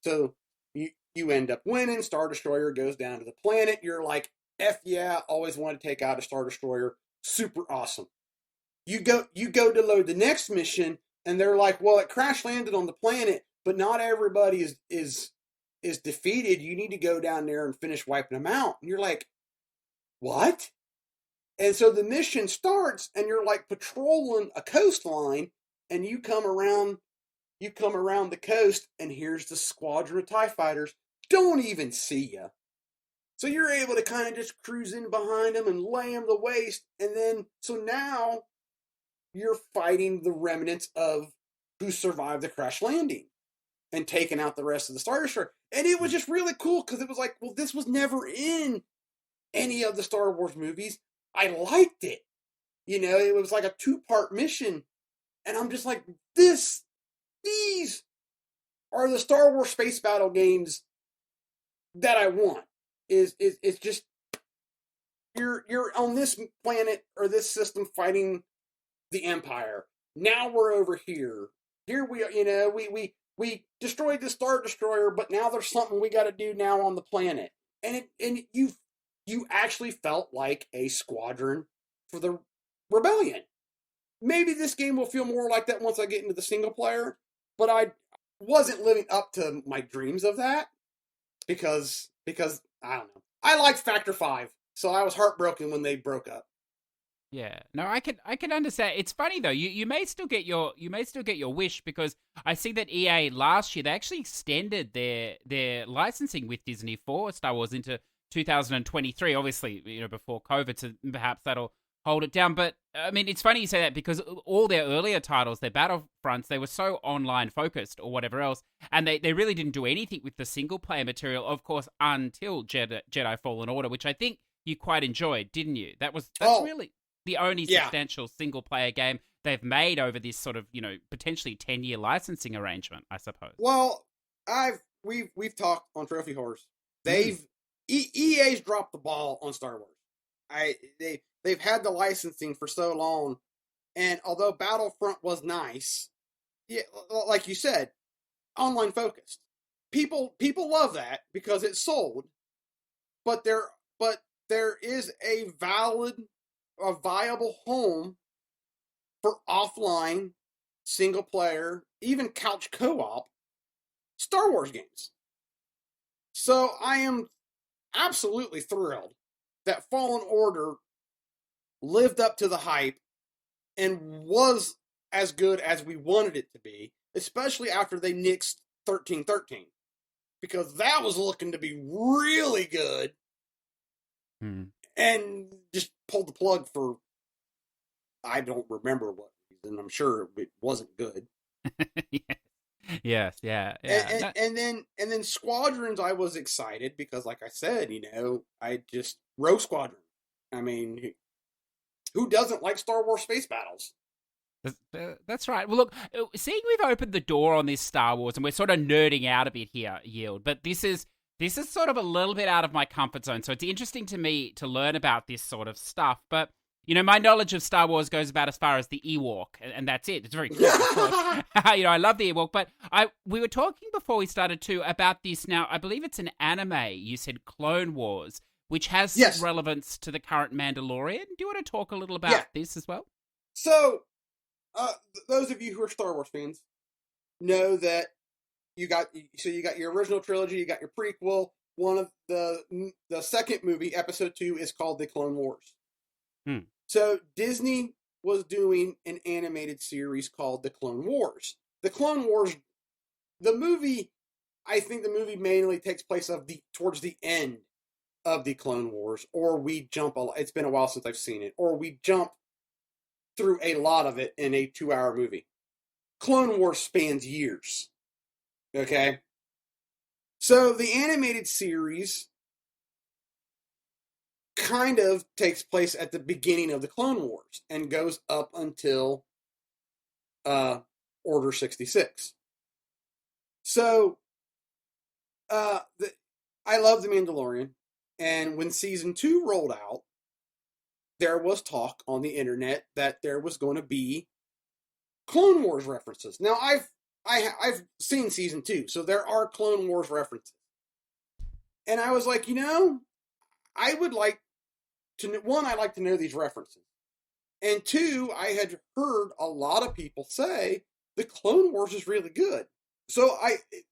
So you end up winning. Star Destroyer goes down to the planet. You're like, F yeah, always wanted to take out a Star Destroyer. Super awesome. You go to load the next mission, and they're like, well, it crash landed on the planet, but not everybody is defeated. You need to go down there and finish wiping them out. And you're like, what? And so the mission starts, and you're like patrolling a coastline, and you come around you come around the coast, and here's the squadron of TIE fighters. Don't even see you. So you're able to kind of just cruise in behind them and lay them to waste. And then, so now you're fighting the remnants of who survived the crash landing and taking out the rest of the Star Destroyer. And it was just really cool because it was like, well, this was never in any of the Star Wars movies. I liked it. You know, it was like a 2-part mission. And I'm just like, these are the Star Wars space battle games that I want. It's just, you're on this planet or this system fighting the Empire. Now we're over here. Here we are, you know, we destroyed the Star Destroyer, but now there's something we got to do now on the planet. And you actually felt like a squadron for the rebellion. Maybe this game will feel more like that once I get into the single player, but I wasn't living up to my dreams of that because I don't know. I liked Factor 5, so I was heartbroken when they broke up. Yeah, no, I can understand. It's funny though. You may still get your wish, because I see that EA last year they actually extended their licensing with Disney for Star Wars into 2023. Obviously, you know, before COVID, so perhaps that'll hold it down. But I mean, it's funny you say that because all their earlier titles, their Battlefronts, they were so online focused or whatever else, and they really didn't do anything with the single player material, of course, until Jedi Fallen Order, which I think you quite enjoyed, didn't you? That's really the only substantial single player game they've made over this sort of, you know, potentially 10-year licensing arrangement, I suppose. Well, we've talked on Trophy Horse. EA's dropped the ball on Star Wars. They've had the licensing for so long, and although Battlefront was nice, yeah, like you said, online focused. People love that because it sold, but there is a viable home for offline, single player, even couch co-op Star Wars games. So I am absolutely thrilled that Fallen Order lived up to the hype and was as good as we wanted it to be, especially after they nixed 1313, because that was looking to be really good. And just pulled the plug for, I don't remember what reason. I'm sure it wasn't good. Yes, yeah. And then Squadrons, I was excited because, like I said, you know, I just Rogue Squadron. I mean, who doesn't like Star Wars space battles? That's right. Well, look, seeing we've opened the door on this Star Wars, and we're sort of nerding out a bit here, Yield, but this is sort of a little bit out of my comfort zone, so it's interesting to me to learn about this sort of stuff. But, you know, my knowledge of Star Wars goes about as far as the Ewok, and that's it. It's very clear, of course. You know, I love the Ewok, but we were talking before we started, too, about this. Now, I believe it's an anime, you said Clone Wars, which has some relevance to the current Mandalorian. Do you want to talk a little about this as well? So, those of you who are Star Wars fans know that you got your original trilogy, you got your prequel. One of the second movie, episode 2, is called The Clone Wars. So Disney was doing an animated series called The Clone Wars. The Clone Wars, the movie, I think the movie mainly takes place towards the end of the Clone Wars, or we jump it's been a while since I've seen it, or we jump through a lot of it in a 2-hour movie. Clone Wars spans years. Okay? So the animated series kind of takes place at the beginning of the Clone Wars and goes up until Order 66. So I love The Mandalorian, and when season 2 rolled out, there was talk on the internet that there was going to be Clone Wars references. Now I've seen season 2, so there are Clone Wars references. And I was like, you know, I would like to, one, I like to know these references. And 2, I had heard a lot of people say the Clone Wars is really good. So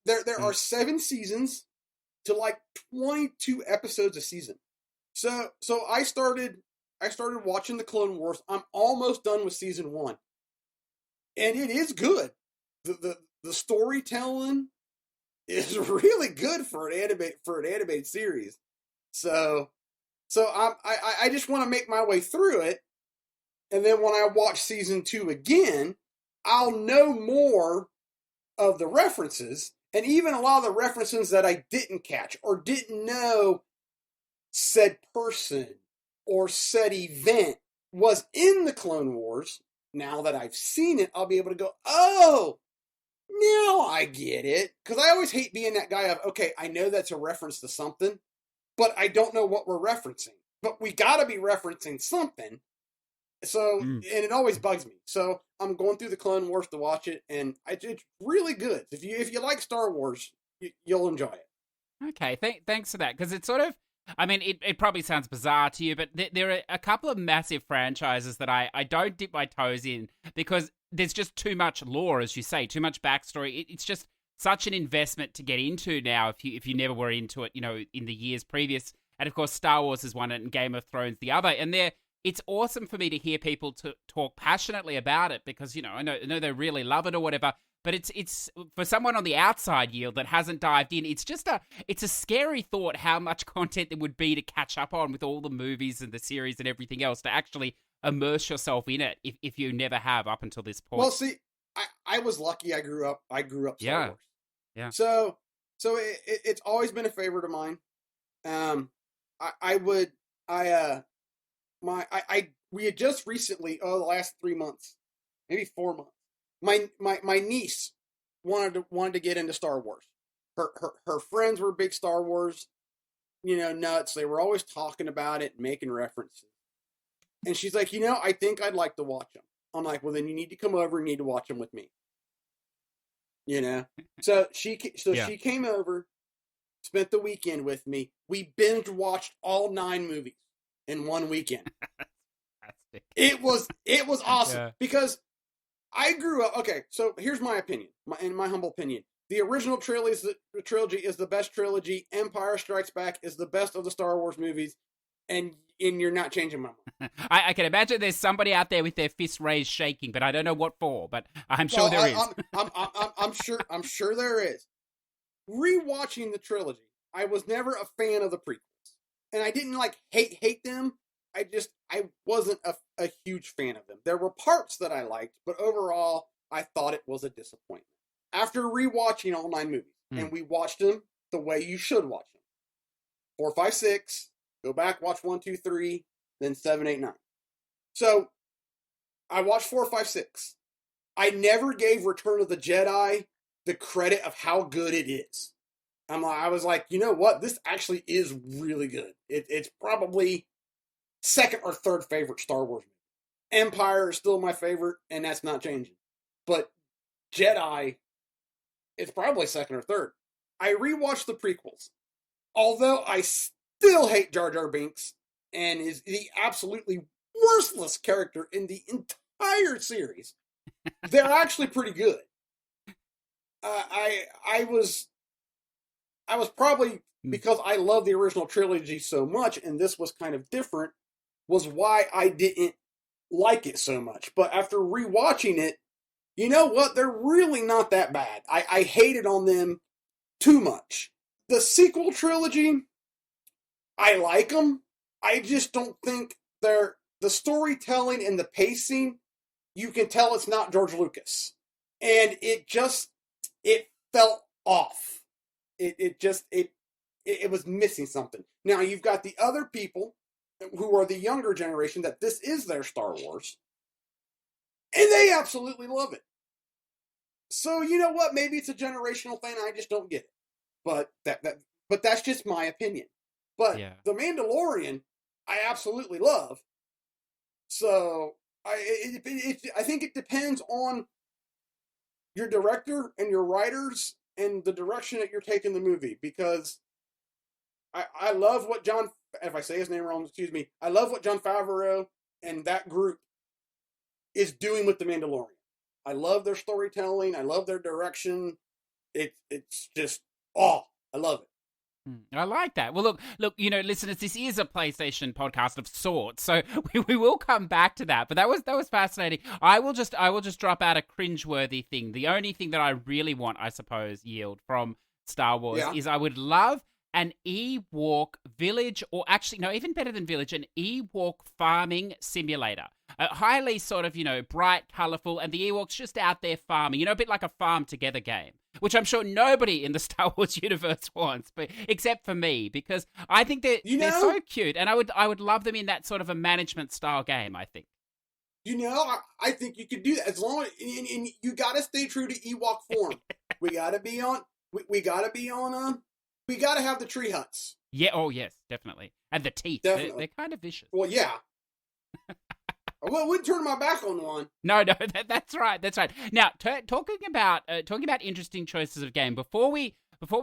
there are 7 seasons to like 22 episodes a season. So I started watching the Clone Wars. I'm almost done with season 1. And it is good. the storytelling is really good for an animated series. So I just want to make my way through it, and then when I watch season 2 again, I'll know more of the references, and even a lot of the references that I didn't catch or didn't know said person or said event was in the Clone Wars. Now that I've seen it, I'll be able to go, oh, now I get it. Because I always hate being that guy of, okay, I know that's a reference to something, but I don't know what we're referencing. But we got to be referencing something. So, and it always bugs me. So I'm going through the Clone Wars to watch it, and it's really good. If you like Star Wars, you'll enjoy it. Okay, thanks for that, because it's sort of, I mean, it probably sounds bizarre to you, but there are a couple of massive franchises that I don't dip my toes in, because there's just too much lore, as you say, too much backstory. It's just such an investment to get into now if you never were into it, in the years previous. And of course, Star Wars is one and Game of Thrones the other, and it's awesome for me to hear people to talk passionately about it, because I know they really love it or whatever. But it's for someone on the outside, Yield, that hasn't dived in. It's a scary thought how much content there would be to catch up on with all the movies and the series and everything else, to actually immerse yourself in it if you never have up until this point. Well, see, I was lucky. I grew up Star Wars. Yeah. So it's always been a favorite of mine. We had just recently, the last 3 months, maybe 4 months, my niece wanted to get into Star Wars. Her friends were big Star Wars, nuts. They were always talking about it and making references. And she's like, I think I'd like to watch them. I'm like, well, then you need to come over and you need to watch them with me. So she came over, spent the weekend with me. We binge watched all 9 movies in one weekend. It was awesome because I grew up. Okay, so here's my opinion, in my humble opinion. The original trilogy is the best trilogy. Empire Strikes Back is the best of the Star Wars movies, and you're not changing my mind. I can imagine there's somebody out there with their fists raised shaking, but I don't know what for. But I'm sure there is. I'm sure there is. Rewatching the trilogy, I was never a fan of the prequels, and I didn't hate them. I wasn't a huge fan of them. There were parts that I liked, but overall, I thought it was a disappointment. After rewatching all 9 movies, and we watched them the way you should watch them. 4, 5, 6, go back, watch 1, 2, 3, then 7, 8, 9. So, I watched 4, 5, 6. I never gave Return of the Jedi the credit of how good it is. I was like, you know what? This actually is really good. It's probably second or third favorite Star Wars movie. Empire is still my favorite, and that's not changing. But Jedi is probably second or third. I rewatched the prequels. Although I still hate Jar Jar Binks and is the absolutely worthless character in the entire series, they're actually pretty good. I was probably, because I love the original trilogy so much, and this was kind of different, was why I didn't like it so much. But after rewatching it, you know what? They're really not that bad. I hated on them too much. The sequel trilogy, I like them. I just don't think the storytelling and the pacing, you can tell it's not George Lucas. And it felt off. It was missing something. Now, you've got the other people who are the younger generation that this is their Star Wars, and they absolutely love it. So, you know what? Maybe it's a generational thing. I just don't get it. But that's just my opinion. But The Mandalorian, I absolutely love. So I think it depends on your director and your writers and the direction that you're taking the movie. Because I love what John, if I say his name wrong, excuse me, I love what Jon Favreau and that group is doing with The Mandalorian. I love their storytelling. I love their direction. It's just, I love it. I like that. Well, look, listeners, this is a PlayStation podcast of sorts, so we will come back to that. But that was fascinating. I will just drop out a cringeworthy thing. The only thing that I really want, I suppose, Yield, from Star Wars is I would love an Ewok village, or actually, no, even better than village, an Ewok farming simulator. Highly sort of, bright, colorful, and the Ewoks just out there farming, a bit like a Farm Together game, which I'm sure nobody in the Star Wars universe wants, but except for me, because I think they're so cute, and I would love them in that sort of a management style game, I think. I think you could do that as long as, and you got to stay true to Ewok form. we got to be on, we got to have the tree huts. Yeah, oh yes, definitely. And the teeth, they're kind of vicious. Well, yeah. I wouldn't turn my back on one. No, that's right. Now, talking about interesting choices of game, before we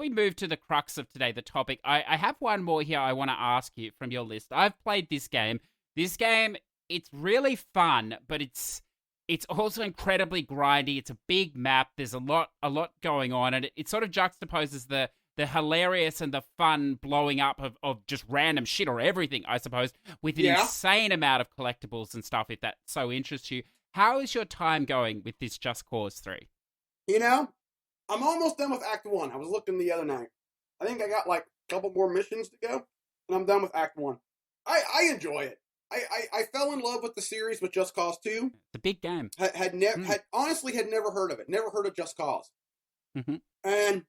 move to the crux of today, the topic, I have one more here I want to ask you from your list. I've played this game. This game, it's really fun, but it's also incredibly grindy. It's a big map. There's a lot going on, and it sort of juxtaposes the hilarious and the fun blowing up of just random shit or everything, I suppose, with an insane amount of collectibles and stuff, if that so interests you. How is your time going with this Just Cause 3? I'm almost done with Act 1. I was looking the other night. I think I got like a couple more missions to go, and I'm done with Act 1. I enjoy it. I fell in love with the series with Just Cause 2. It's a big game. Had honestly never heard of it. Never heard of Just Cause. Mm-hmm. And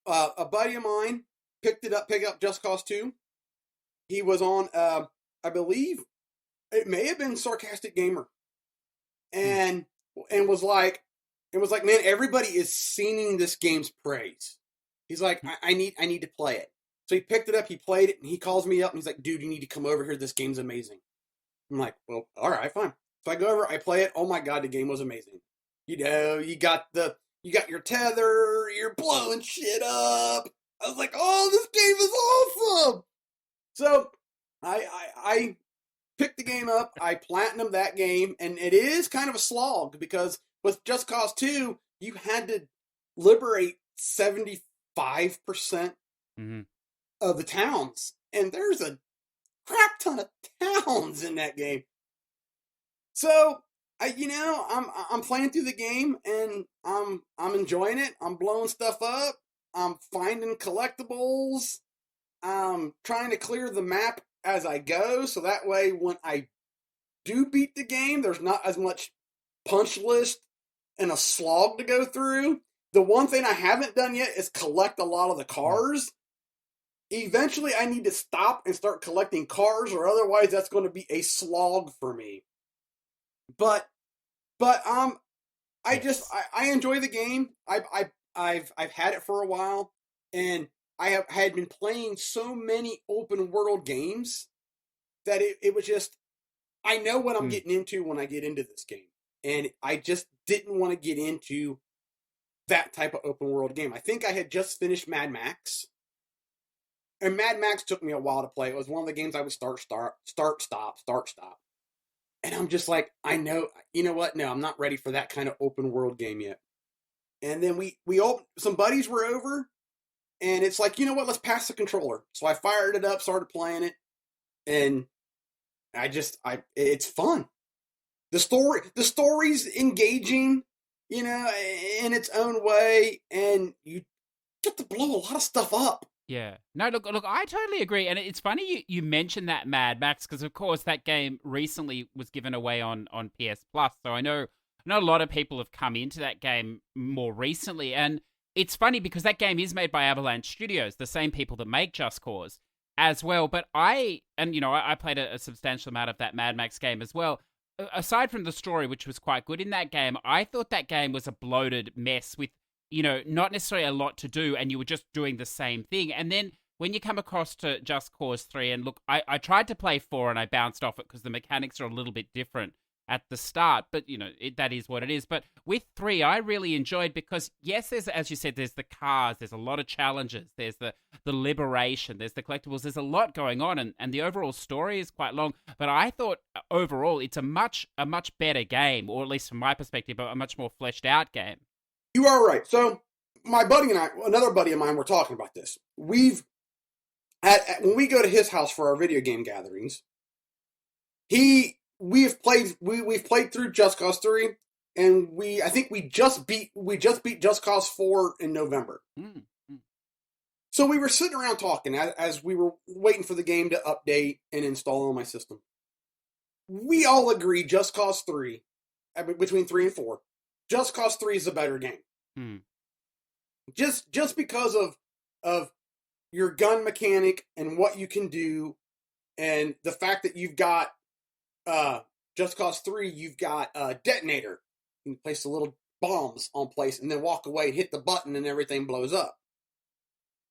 a buddy of mine picked up Just Cause 2. He was on, I believe, it may have been Sarcastic Gamer, and was like, man, everybody is singing this game's praise. He's like, I need to play it. So he picked it up, he played it, and he calls me up, and he's like, dude, you need to come over here. This game's amazing. I'm like, well, all right, fine. So I go over, I play it. Oh my God, the game was amazing. You got your tether, you're blowing shit up. I was like, oh, this game is awesome. So I picked the game up, I platinumed that game, and it is kind of a slog because with Just Cause 2, you had to liberate 75% of the towns. And there's a crap ton of towns in that game. So I'm playing through the game and I'm enjoying it. I'm blowing stuff up. I'm finding collectibles. I'm trying to clear the map as I go, so that way when I do beat the game, there's not as much punch list and a slog to go through. The one thing I haven't done yet is collect a lot of the cars. Eventually, I need to stop and start collecting cars, or otherwise that's going to be a slog for me. But I enjoy the game. I've had it for a while, and I had been playing so many open world games that it was just, I know what I'm getting into when I get into this game, and I just didn't want to get into that type of open world game. I think I had just finished Mad Max. And Mad Max took me a while to play. It was one of the games I would start, stop. And I'm just like, I know, you know what? No, I'm not ready for that kind of open world game yet. And then some buddies were over, and it's like, you know what? Let's pass the controller. So I fired it up, started playing it, and it's fun. The story's engaging, in its own way, and you get to blow a lot of stuff up. Yeah. No, look, I totally agree. And it's funny you mentioned that Mad Max, because, of course, that game recently was given away on PS Plus. So I know a lot of people have come into that game more recently. And it's funny because that game is made by Avalanche Studios, the same people that make Just Cause as well. But I played a substantial amount of that Mad Max game as well. Aside from the story, which was quite good in that game, I thought that game was a bloated mess with, not necessarily a lot to do, and you were just doing the same thing. And then when you come across to Just Cause 3, and look, I tried to play 4 and I bounced off it because the mechanics are a little bit different at the start, but, that is what it is. But with 3, I really enjoyed because, yes, there's, as you said, there's the cars, there's a lot of challenges, there's the liberation, there's the collectibles, there's a lot going on, and the overall story is quite long. But I thought, overall, it's a much better game, or at least from my perspective, a much more fleshed out game. You are right. So my buddy and I, another buddy of mine, were talking about this. We've when we go to his house for our video game gatherings, we've played through Just Cause 3, and I think we just beat Just Cause 4 in November. Mm. So we were sitting around talking as we were waiting for the game to update and install on my system. We all agree Just Cause 3, between 3 and 4, Just Cause 3 is a better game. Mm. Just because of your gun mechanic and what you can do, and the fact that you've got Just Cause 3, you've got a detonator. You can place the little bombs on place and then walk away, hit the button, and everything blows up.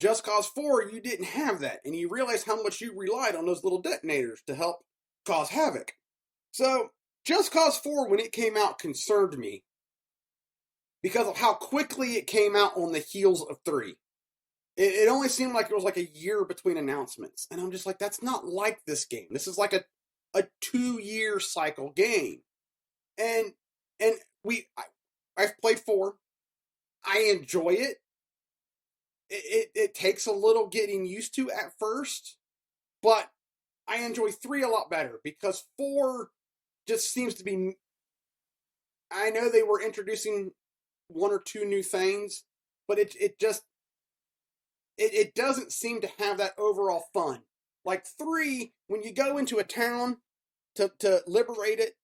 Just Cause 4, you didn't have that, and you realize how much you relied on those little detonators to help cause havoc. So, Just Cause 4, when it came out, concerned me because of how quickly it came out on the heels of 3. It only seemed like it was like a year between announcements, and I'm just like, that's not like this game. This is like a 2-year cycle game. And I've played 4. I enjoy it. It takes a little getting used to at first, but I enjoy 3 a lot better because 4 just seems to be. I know they were introducing 1 or 2 new things, but it doesn't seem to have that overall fun. Like 3, when you go into a town to liberate it,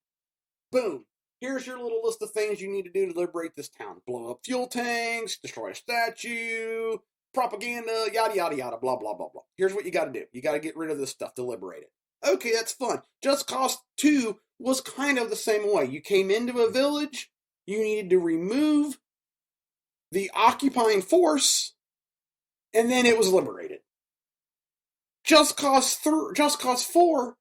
boom, here's your little list of things you need to do to liberate this town. Blow up fuel tanks, destroy a statue, propaganda, yada, yada, yada, blah, blah, blah, blah. Here's what you got to do. You got to get rid of this stuff to liberate it. Okay, that's fun. Just Cause 2 was kind of the same way. You came into a village, you needed to remove the occupying force, and then it was liberated. Just Cause 4,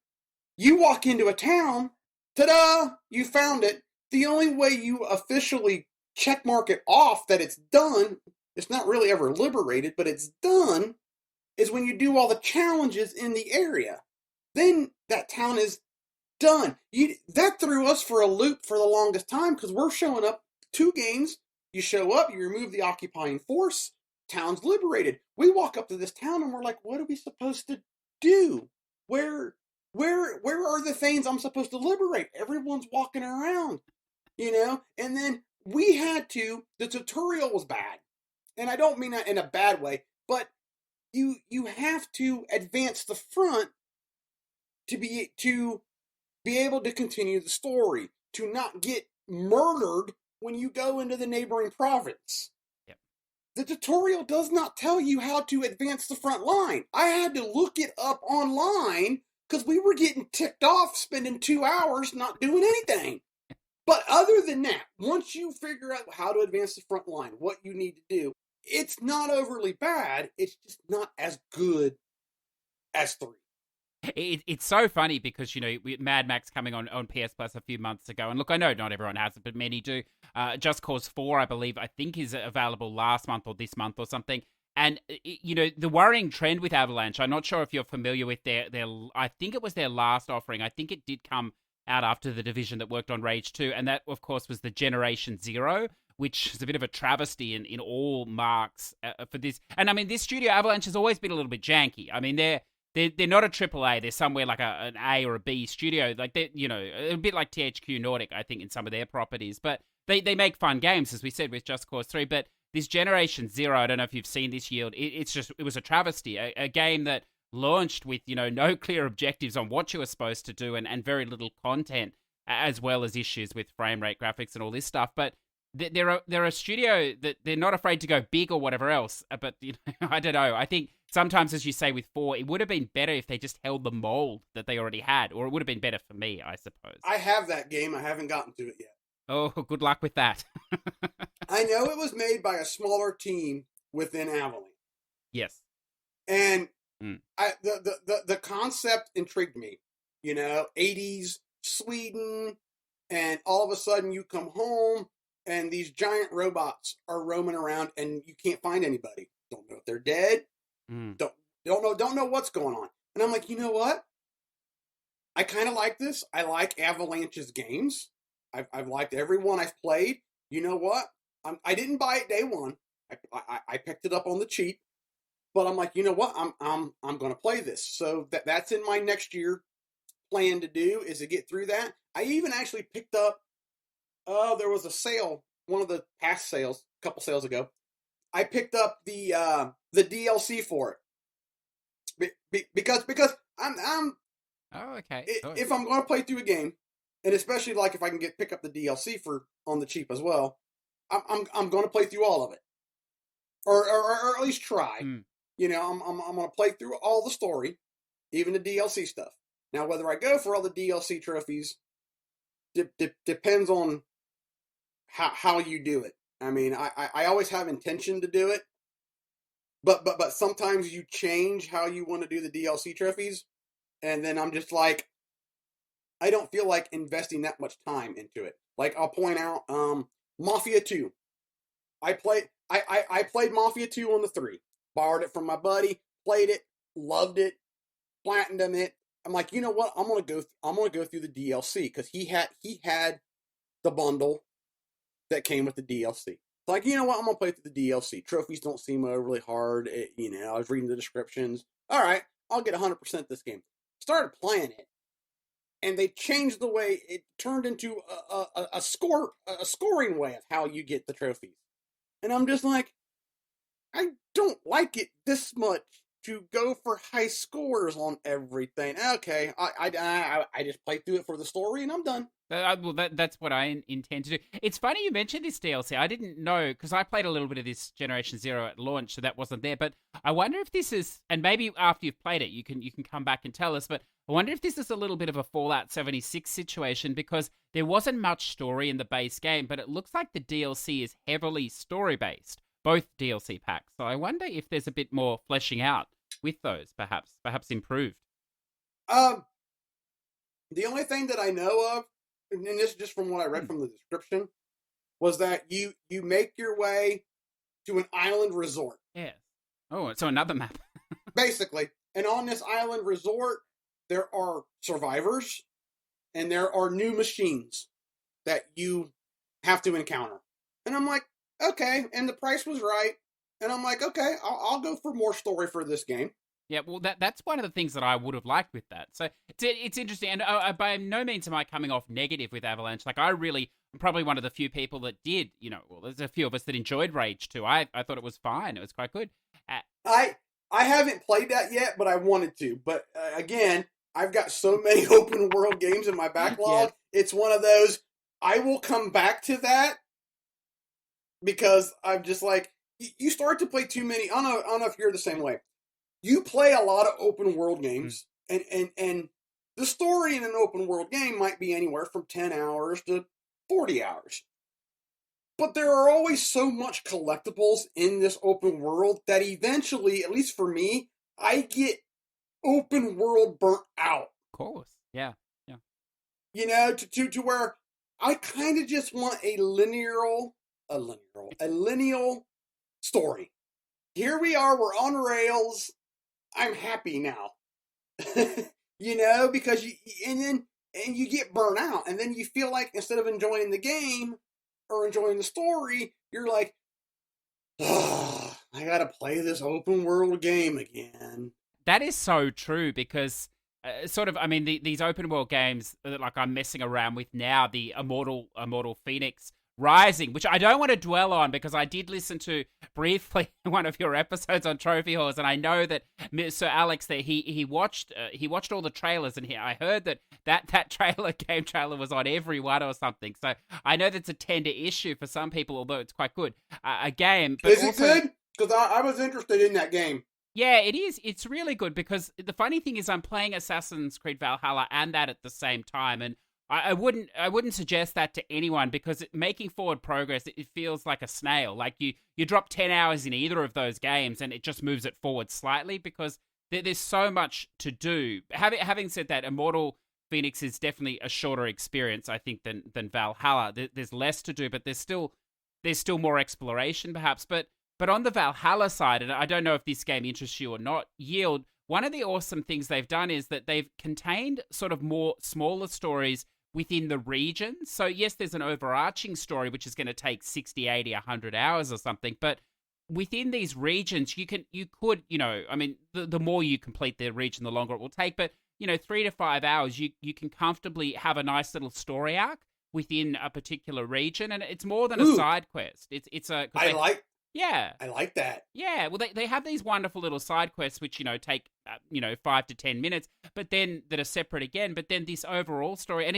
you walk into a town, ta-da, you found it. The only way you officially checkmark it off that it's done, it's not really ever liberated, but it's done, is when you do all the challenges in the area. Then that town is done. That threw us for a loop for the longest time because we're showing up 2 games. You show up, you remove the occupying force, town's liberated. We walk up to this town and we're like, what are we supposed to do? Where are the things I'm supposed to liberate? Everyone's walking around, And then the tutorial was bad. And I don't mean that in a bad way, but you have to advance the front to be able to continue the story, to not get murdered when you go into the neighboring province. Yep. The tutorial does not tell you how to advance the front line. I had to look it up online because we were getting ticked off spending 2 hours not doing anything. But other than that, once you figure out how to advance the front line, what you need to do, it's not overly bad. It's just not as good as 3. It's so funny because, Mad Max coming on PS Plus a few months ago. And look, I know not everyone has it, but many do. Just Cause 4, I think is available last month or this month or something. And, the worrying trend with Avalanche, I'm not sure if you're familiar with their I think it was their last offering. I think it did come out after the division that worked on Rage 2. And that, of course, was the Generation Zero, which is a bit of a travesty in all marks for this. And, I mean, this studio, Avalanche, has always been a little bit janky. I mean, they're not a AAA. They're somewhere like an A or a B studio. Like, they're, a bit like THQ Nordic, I think, in some of their properties. But they make fun games, as we said, with Just Cause 3. But this Generation Zero, I don't know if you've seen this, Yield. It was a travesty. A game that launched with, no clear objectives on what you were supposed to do and very little content, as well as issues with frame rate, graphics, and all this stuff. But they're a studio that they're not afraid to go big or whatever else. But I don't know. I think sometimes, as you say, with 4, it would have been better if they just held the mold that they already had, or it would have been better for me, I suppose. I have that game. I haven't gotten to it yet. Oh, good luck with that. I know it was made by a smaller team within Avalanche. Yes. And the concept intrigued me. 80s Sweden, and all of a sudden you come home and these giant robots are roaming around and you can't find anybody. Don't know if they're dead. Don't know what's going on. And I'm like, you know what? I kind of like this. I like Avalanche's games. I've liked every one I've played. You know what? I didn't buy it day one. I picked it up on the cheap. But I'm like, you know what? I'm going to play this. So that's in my next year plan to do, is to get through that. I even actually picked up. There was a sale, one of the past sales, a couple sales ago. I picked up the DLC for it because I'm Oh, okay. if I'm going to play through a game, and especially like if I can pick up the DLC for on the cheap as well, I'm going to play through all of it, or at least try. Mm. You know, I'm going to play through all the story, even the DLC stuff. Now, whether I go for all the DLC trophies depends on how you do it. I mean, I always have intention to do it, but sometimes you change how you want to do the DLC trophies, and then I'm just like, I don't feel like investing that much time into it. Like, I'll point out, Mafia 2. I played Mafia 2 on the 3. Borrowed it from my buddy, played it, loved it, platinumed it. I'm like, you know what? I'm gonna go through the DLC because he had the bundle that came with the DLC. Like, you know what? I'm gonna play through the DLC. Trophies don't seem overly hard. I was reading the descriptions. All right, I'll get 100% this game. Started playing it, and they changed the way it turned into a scoring way of how you get the trophies. And I'm just like, I don't like it this much to go for high scores on everything. Okay, I just play through it for the story, and I'm done. Well, that's what I intend to do. It's funny you mentioned this DLC. I didn't know, because I played a little bit of this Generation Zero at launch, so that wasn't there. But I wonder if this is, and maybe after you've played it, you can come back and tell us. But I wonder if this is a little bit of a Fallout 76 situation, because there wasn't much story in the base game, but it looks like the DLC is heavily story-based, both DLC packs. So I wonder if there's a bit more fleshing out with those, perhaps improved. The only thing that I know of, and this is just from what I read from the description, was that you make your way to an island resort. Yeah. Oh, so another map. Basically. And on this island resort, there are survivors, and there are new machines that you have to encounter. And I'm like, okay, and the price was right. And I'm like, okay, I'll go for more story for this game. Yeah, well, that's one of the things that I would have liked with that. So it's interesting, and by no means am I coming off negative with Avalanche. Like, I'm probably one of the few people that did, well, there's a few of us that enjoyed Rage 2. I thought it was fine. It was quite good. I haven't played that yet, but I wanted to. But again, I've got so many open world games in my backlog. Yeah. It's one of those, I will come back to that because I'm just like, you start to play too many. I don't know if you're the same way. You play a lot of open world games, and the story in an open world game might be anywhere from 10 hours to 40 hours. But there are always so much collectibles in this open world that eventually, at least for me, I get open world burnt out. Of course. Yeah. To where I kind of just want a lineal story. Here we are, we're on rails. I'm happy now. Because you get burnt out, and then you feel like instead of enjoying the game or enjoying the story, you're like, oh, I gotta play this open world game again. That is so true, because these open world games that like I'm messing around with now, the Immortal Phoenix Rising, which I don't want to dwell on because I did listen to briefly one of your episodes on Trophy Horse, and I know that Sir Alex there, he watched all the trailers, and I heard that game trailer was on every one or something. So I know that's a tender issue for some people, although it's quite good. A game, but is it good? Because I was interested in that game. Yeah, it is. It's really good because the funny thing is I'm playing Assassin's Creed Valhalla and that at the same time, and I wouldn't suggest that to anyone because making forward progress, it feels like a snail. Like you drop 10 hours in either of those games and it just moves it forward slightly because there's so much to do. Having said that, Immortal Phoenix is definitely a shorter experience, I think, than Valhalla. There's less to do, but there's still more exploration, perhaps. But on the Valhalla side, and I don't know if this game interests you or not, Yield, one of the awesome things they've done is that they've contained sort of more smaller stories within the region. So yes, there's an overarching story which is going to take 60, 80, 100 hours or something, but within these regions, you could, I mean, the more you complete the region, the longer it will take. But 3 to 5 hours, you can comfortably have a nice little story arc within a particular region, and it's more than a side quest. It's a yeah. I like that. Yeah, well, they have these wonderful little side quests which, take, 5 to 10 minutes, but then that are separate again. But then this overall story, and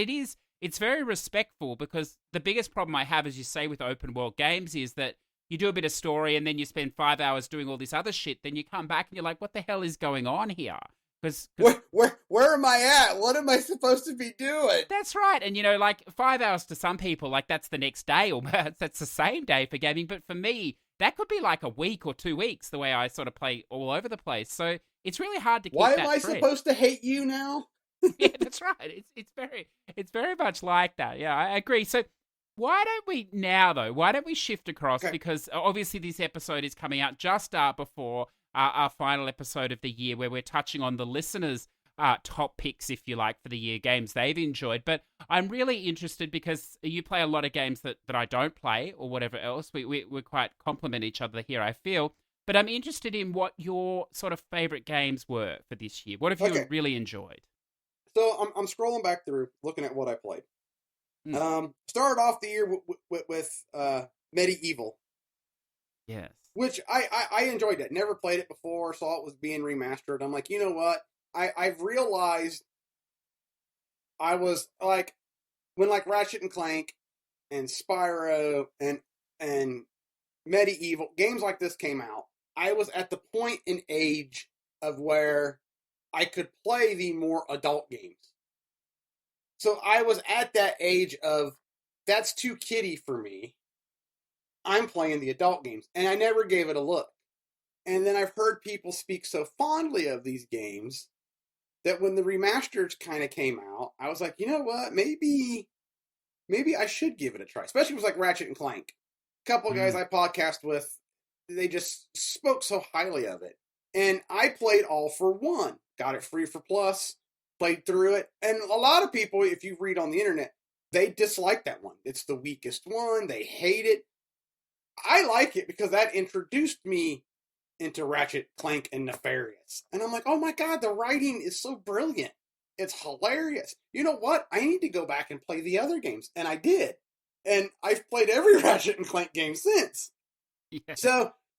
it's very respectful, because the biggest problem I have, as you say, with open world games is that you do a bit of story and then you spend 5 hours doing all this other shit. Then you come back and you're like, what the hell is going on here? Cause where am I at? What am I supposed to be doing? That's right. And, 5 hours to some people, like that's the next day, or that's the same day for gaming. But for me, that could be like a week or 2 weeks, the way I sort of play all over the place. So it's really hard to keep Why that am I thread. supposed to hate you now? Yeah, that's right. It's very much like that. Yeah, I agree. So why don't we shift across? Okay. Because obviously this episode is coming out just before our final episode of the year, where we're touching on the listeners' top picks, if you like, for the year, games they've enjoyed. But I'm really interested, because you play a lot of games that I don't play, or whatever else. We quite complement each other here, I feel. But I'm interested in what your sort of favorite games were for this year. What have you really enjoyed? So I'm scrolling back through, looking at what I played. Started off the year with Medieval. Yes. Which I enjoyed it. Never played it before, saw it was being remastered. I'm like, you know what? I've realized I was like, when like Ratchet and Clank and Spyro and Medieval, games like this came out, I was at the point in age of where I could play the more adult games. So I was at that age of, that's too kiddie for me. I'm playing the adult games, and I never gave it a look. And then I've heard people speak so fondly of these games that when the remasters kind of came out, I was like, you know what? Maybe I should give it a try. Especially with like Ratchet and Clank. A couple of guys I podcast with, they just spoke so highly of it. And I played all for one. Got it free for Plus, played through it. And a lot of people, if you read on the internet, they dislike that one. It's the weakest one. They hate it. I like it because that introduced me into Ratchet, Clank, and Nefarious. And I'm like, oh my god, the writing is so brilliant. It's hilarious. You know what? I need to go back and play the other games. And I did. And I've played every Ratchet and Clank game since. Yeah.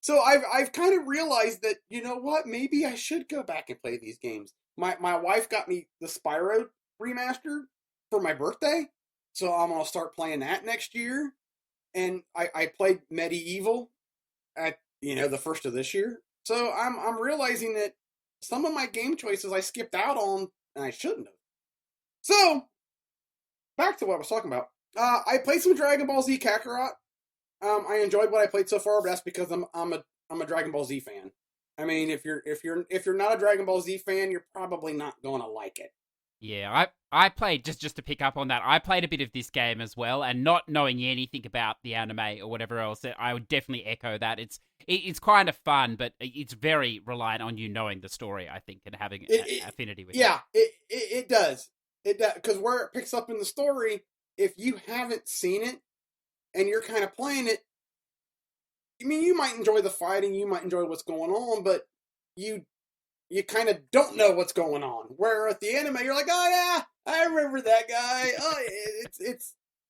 So I've kind of realized that, you know what? Maybe I should go back and play these games. My wife got me the Spyro remastered for my birthday. So I'm going to start playing that next year. And I played Medieval at, the first of this year. So I'm realizing that some of my game choices I skipped out on, and I shouldn't have. So, back to what I was talking about. I played some Dragon Ball Z Kakarot. I enjoyed what I played so far, but that's because I'm a Dragon Ball Z fan. I mean, if you're not a Dragon Ball Z fan, you're probably not going to like it. Yeah, I played, just to pick up on that, I played a bit of this game as well, and not knowing anything about the anime or whatever else, I would definitely echo that. It's kind of fun, but it's very reliant on you knowing the story, I think, and having affinity with it. Yeah, it does. It does, because where it picks up in the story, if you haven't seen it, and you're kind of playing it, I mean, you might enjoy the fighting, you might enjoy what's going on, but you kind of don't know what's going on. Where at the anime, you're like, oh yeah, I remember that guy. Oh,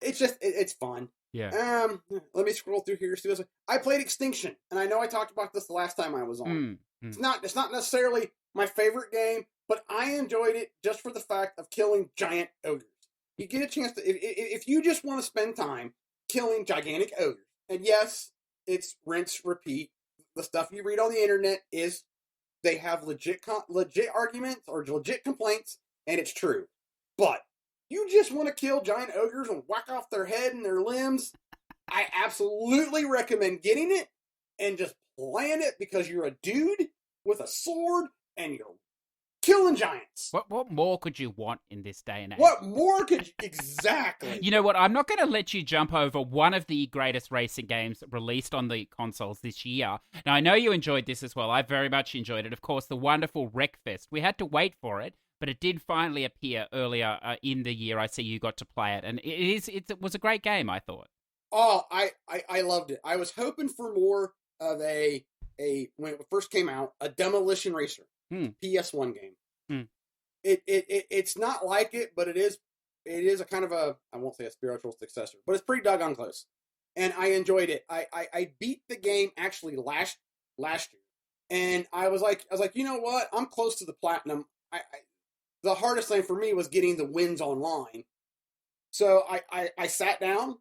it's fun. Yeah. Let me scroll through here. See this. I played Extinction, and I know I talked about this the last time I was on. It's not necessarily my favorite game, but I enjoyed it just for the fact of killing giant ogres. You get a chance to, if you just want to spend time killing gigantic ogres, and yes, it's rinse, repeat. The stuff you read on the internet is, they have legit arguments or legit complaints, and it's true. But you just want to kill giant ogres and whack off their head and their limbs, I absolutely recommend getting it and just playing it, because you're a dude with a sword and you're killing giants. What more could you want in this day and age? What more could you... Exactly. You know what? I'm not going to let you jump over one of the greatest racing games released on the consoles this year. Now, I know you enjoyed this as well. I very much enjoyed it. Of course, the wonderful Wreckfest. We had to wait for it, but it did finally appear earlier in the year. I see you got to play it, and it was a great game, I thought. Oh, I loved it. I was hoping for more of a when it first came out, a Demolition Racer PS1 game. It's not like it, but it is a kind of a, I won't say a spiritual successor, but it's pretty doggone close. And I enjoyed it. I beat the game actually last year, and I was like, you know what? I'm close to the platinum. The hardest thing for me was getting the wins online. So I sat down,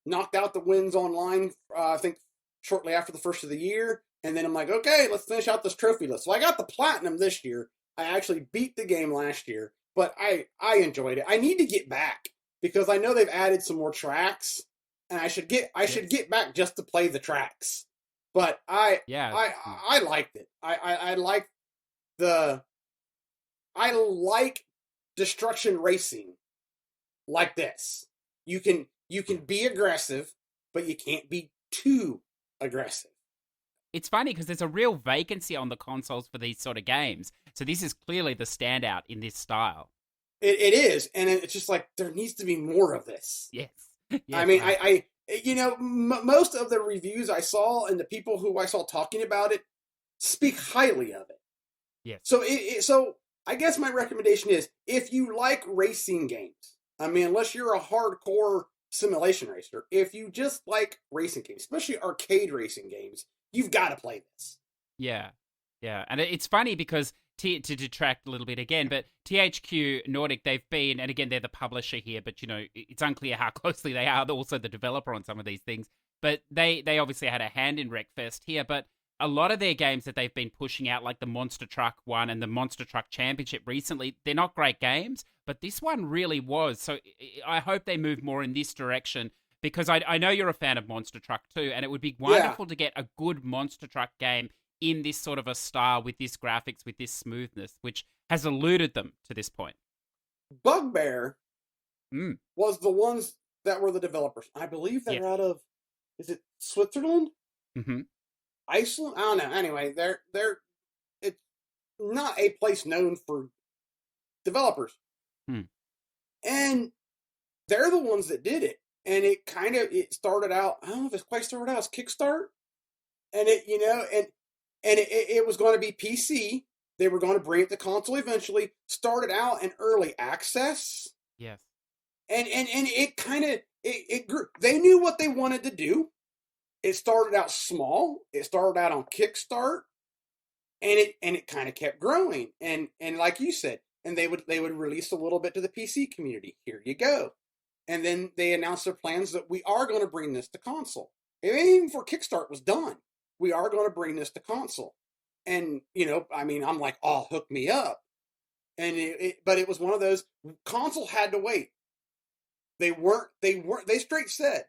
knocked out the wins online. I think shortly after the first of the year. And then I'm like, okay, let's finish out this trophy list. So I got the platinum this year. I actually beat the game last year, but I enjoyed it. I need to get back because I know they've added some more tracks, and I should get back just to play the tracks. But I liked it. I like destruction racing like this. You can be aggressive, but you can't be too aggressive. It's funny because there's a real vacancy on the consoles for these sort of games. So this is clearly the standout in this style. It is, and it's just like there needs to be more of this. Yes. I mean, right. Most of the reviews I saw and the people who I saw talking about it speak highly of it. Yes. So so I guess my recommendation is if you like racing games, I mean, unless you're a hardcore simulation racer, if you just like racing games, especially arcade racing games, you've got to play this. Yeah. And it's funny because, to detract a little bit again, but THQ Nordic, they've been, and again, they're the publisher here, but, it's unclear how closely they are. They're also the developer on some of these things. But they obviously had a hand in Wreckfest here, but a lot of their games that they've been pushing out, like the Monster Truck one and the Monster Truck Championship recently, they're not great games, but this one really was. So I hope they move more in this direction, because I know you're a fan of Monster Truck too, and it would be wonderful to get a good Monster Truck game in this sort of a style, with this graphics, with this smoothness, which has eluded them to this point. Bugbear was the ones that were the developers. I believe they're out of, is it Switzerland? Mm-hmm. Iceland? I don't know. Anyway, it's not a place known for developers. And they're the ones that did it. And it started out, I don't know if it's quite started out as Kickstart. And it was going to be PC. They were going to bring it to console eventually. Started out in early access. Yes. And it kind of, it grew. They knew what they wanted to do. It started out small. It started out on Kickstart. And it kind of kept growing. And like you said, and they would release a little bit to the PC community. Here you go. And then they announced their plans that we are going to bring this to console. And even before Kickstart was done, we are going to bring this to console. And, I'm like, oh, hook me up. And but it was one of those, console had to wait. They straight said,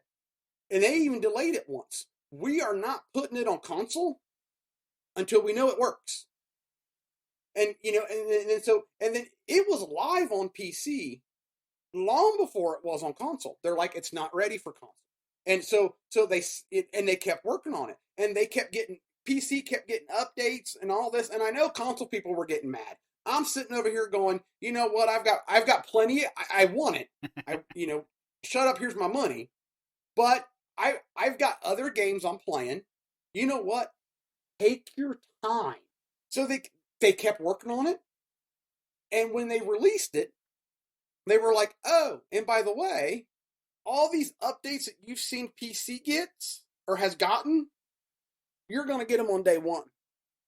and they even delayed it once, we are not putting it on console until we know it works. And, and then it was live on PC long before it was on console. They're like, it's not ready for console. And so they kept working on it, and PC kept getting updates and all this. And I know console people were getting mad. I'm sitting over here going, you know what? I've got plenty. I want it. Shut up. Here's my money. But I've got other games I'm playing. You know what? Take your time. So they kept working on it. And when they released it, they were like, oh, and by the way, all these updates that you've seen PC gets or has gotten, you're going to get them on day one,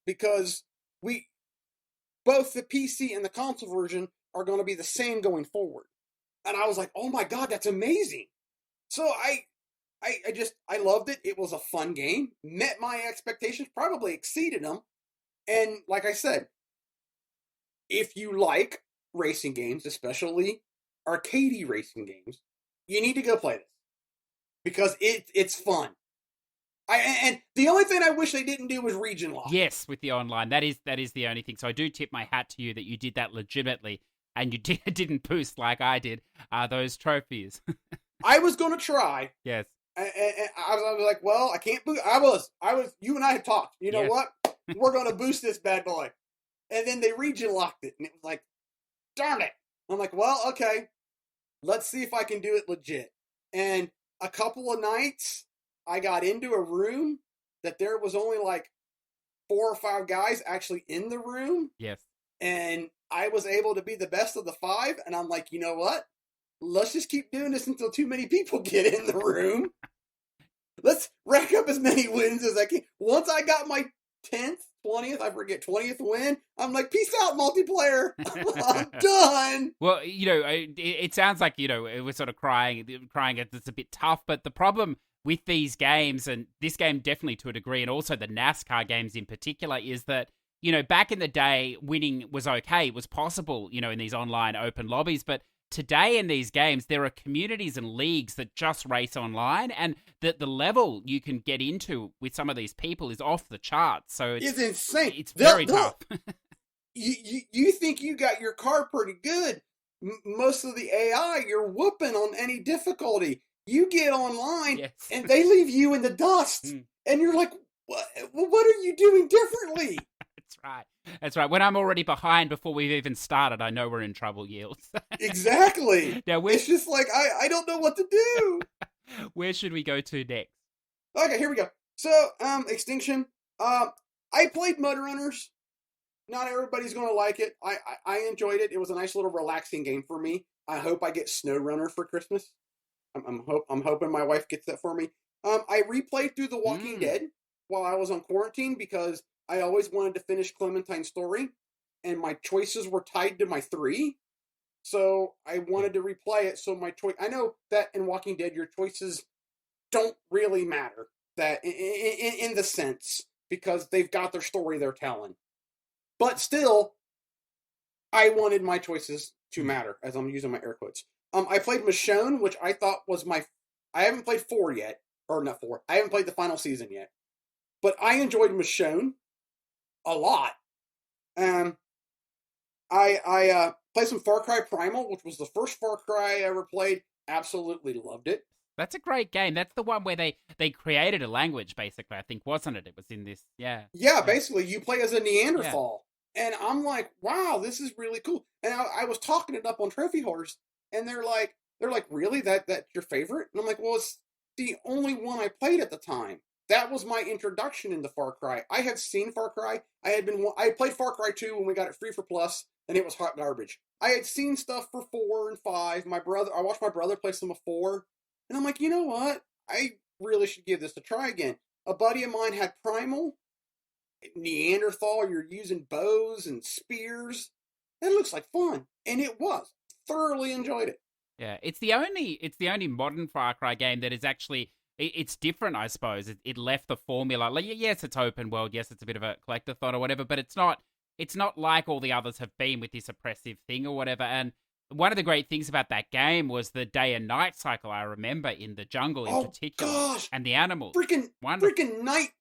because both the PC and the console version are going to be the same going forward. And I was like, oh my God, that's amazing. So I loved it. It was a fun game, met my expectations, probably exceeded them. And like I said, if you like racing games, especially arcadey racing games, you need to go play this, because it's fun. And the only thing I wish they didn't do was region lock. Yes, with the online. That is the only thing. So I do tip my hat to you that you did that legitimately, and you didn't boost like I did those trophies. I was going to try. Yes. And I was like, well, I can't boost. I was. You and I had talked. You know what? We're going to boost this bad boy. And then they region locked it, and it was like, darn it. I'm like, well, okay. Let's see if I can do it legit. And a couple of nights, I got into a room that there was only like 4 or 5 guys actually in the room. Yes. And I was able to be the best of the 5. And I'm like, you know what? Let's just keep doing this until too many people get in the room. Let's rack up as many wins as I can. Once I got my 10th, 20th, I forget, 20th win, I'm like, peace out, multiplayer. I'm done. Well, it sounds like, we're sort of crying it's a bit tough, but the problem with these games, and this game definitely to a degree, and also the NASCAR games in particular, is that, back in the day, winning was okay. It was possible, in these online open lobbies, but today in these games, there are communities and leagues that just race online, and the level you can get into with some of these people is off the charts. So it's insane. It's very tough. You think you got your car pretty good. Most of the AI, you're whooping on any difficulty. You get online, yes. and they leave you in the dust. And you're like, what are you doing differently? That's right. When I'm already behind before we've even started, I know we're in trouble, Yields. Exactly. Now, it's just like, I don't know what to do. Where should we go to next? Okay, here we go. So, Extinction. I played Mud Runners. Not everybody's going to like it. I enjoyed it. It was a nice little relaxing game for me. I hope I get Snow Runner for Christmas. I'm hoping my wife gets that for me. I replayed through The Walking Dead while I was on quarantine because I always wanted to finish Clementine's story, and my choices were tied to my 3. So I wanted to replay it. So my choice, I know that in Walking Dead, your choices don't really matter that in the sense because they've got their story they're telling. But still, I wanted my choices to matter, as I'm using my air quotes. I played Michonne, which I thought was I haven't played 4 yet. Or not 4. I haven't played the final season yet. But I enjoyed Michonne a lot. I played some Far Cry Primal, which was the first Far Cry I ever played. Absolutely loved it. That's a great game. That's the one where they created a language, basically, I think, wasn't it? It was in this, yeah. Yeah, basically, you play as a Neanderthal. Yeah. And I'm like, wow, this is really cool. And I was talking it up on Trophy Horse, and they're like, really? That's your favorite? And I'm like, well, it's the only one I played at the time. That was my introduction into Far Cry. I had seen Far Cry. I played Far Cry 2 when we got it free for Plus, and it was hot garbage. I had seen stuff for 4 and 5. I watched my brother play some of 4, and I'm like, you know what? I really should give this a try again. A buddy of mine had Primal, Neanderthal. You're using bows and spears. It looks like fun, and it was. Thoroughly enjoyed it. Yeah, it's the only modern Far Cry game that is actually. It's different, I suppose. It left the formula. Like, yes, it's open world. Yes, it's a bit of a collectathon or whatever, but it's not like all the others have been with this oppressive thing or whatever. And one of the great things about that game was the day and night cycle. I remember in the jungle in particular, gosh. And the animals. Freaking night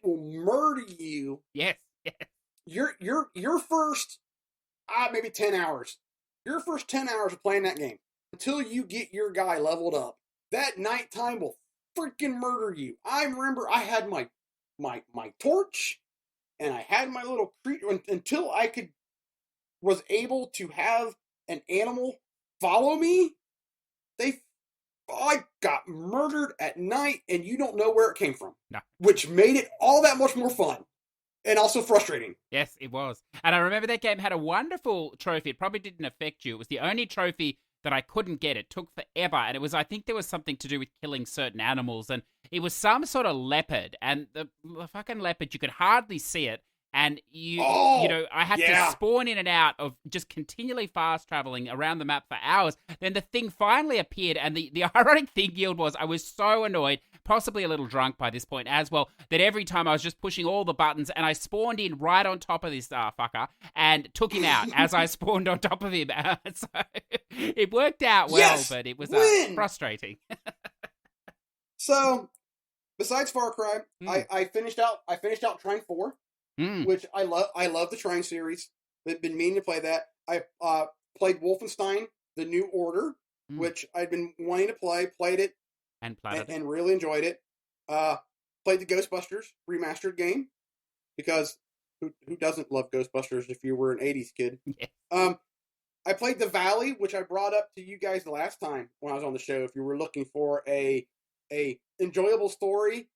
will murder you. Yes. Your first maybe 10 hours. Your first 10 hours of playing that game until you get your guy leveled up. That nighttime will freaking murder you. I remember I had my torch, and I had my little creature until was able to have an animal follow me. I got murdered at night, and you don't know where it came from. No. Which made it all that much more fun. And also frustrating. Yes, it was. And I remember that game had a wonderful trophy. It probably didn't affect you. It was the only trophy that I couldn't get. It took forever. And I think there was something to do with killing certain animals. And it was some sort of leopard. And the fucking leopard, you could hardly see it. And I had to spawn in and out of just continually fast traveling around the map for hours. Then the thing finally appeared, and the ironic thing, Yield, was I was so annoyed, possibly a little drunk by this point as well, that every time I was just pushing all the buttons, and I spawned in right on top of this fucker and took him out as I spawned on top of him. So it worked out well, but it was frustrating. So, besides Far Cry, I finished out Trine 4. Which I love. I love the Trine series. I've been meaning to play that. I played Wolfenstein: The New Order, which I'd been wanting to play. Played it and really enjoyed it. Played the Ghostbusters remastered game because who doesn't love Ghostbusters if you were an '80s kid? Yeah. I played The Valley, which I brought up to you guys the last time when I was on the show. If you were looking for a enjoyable story,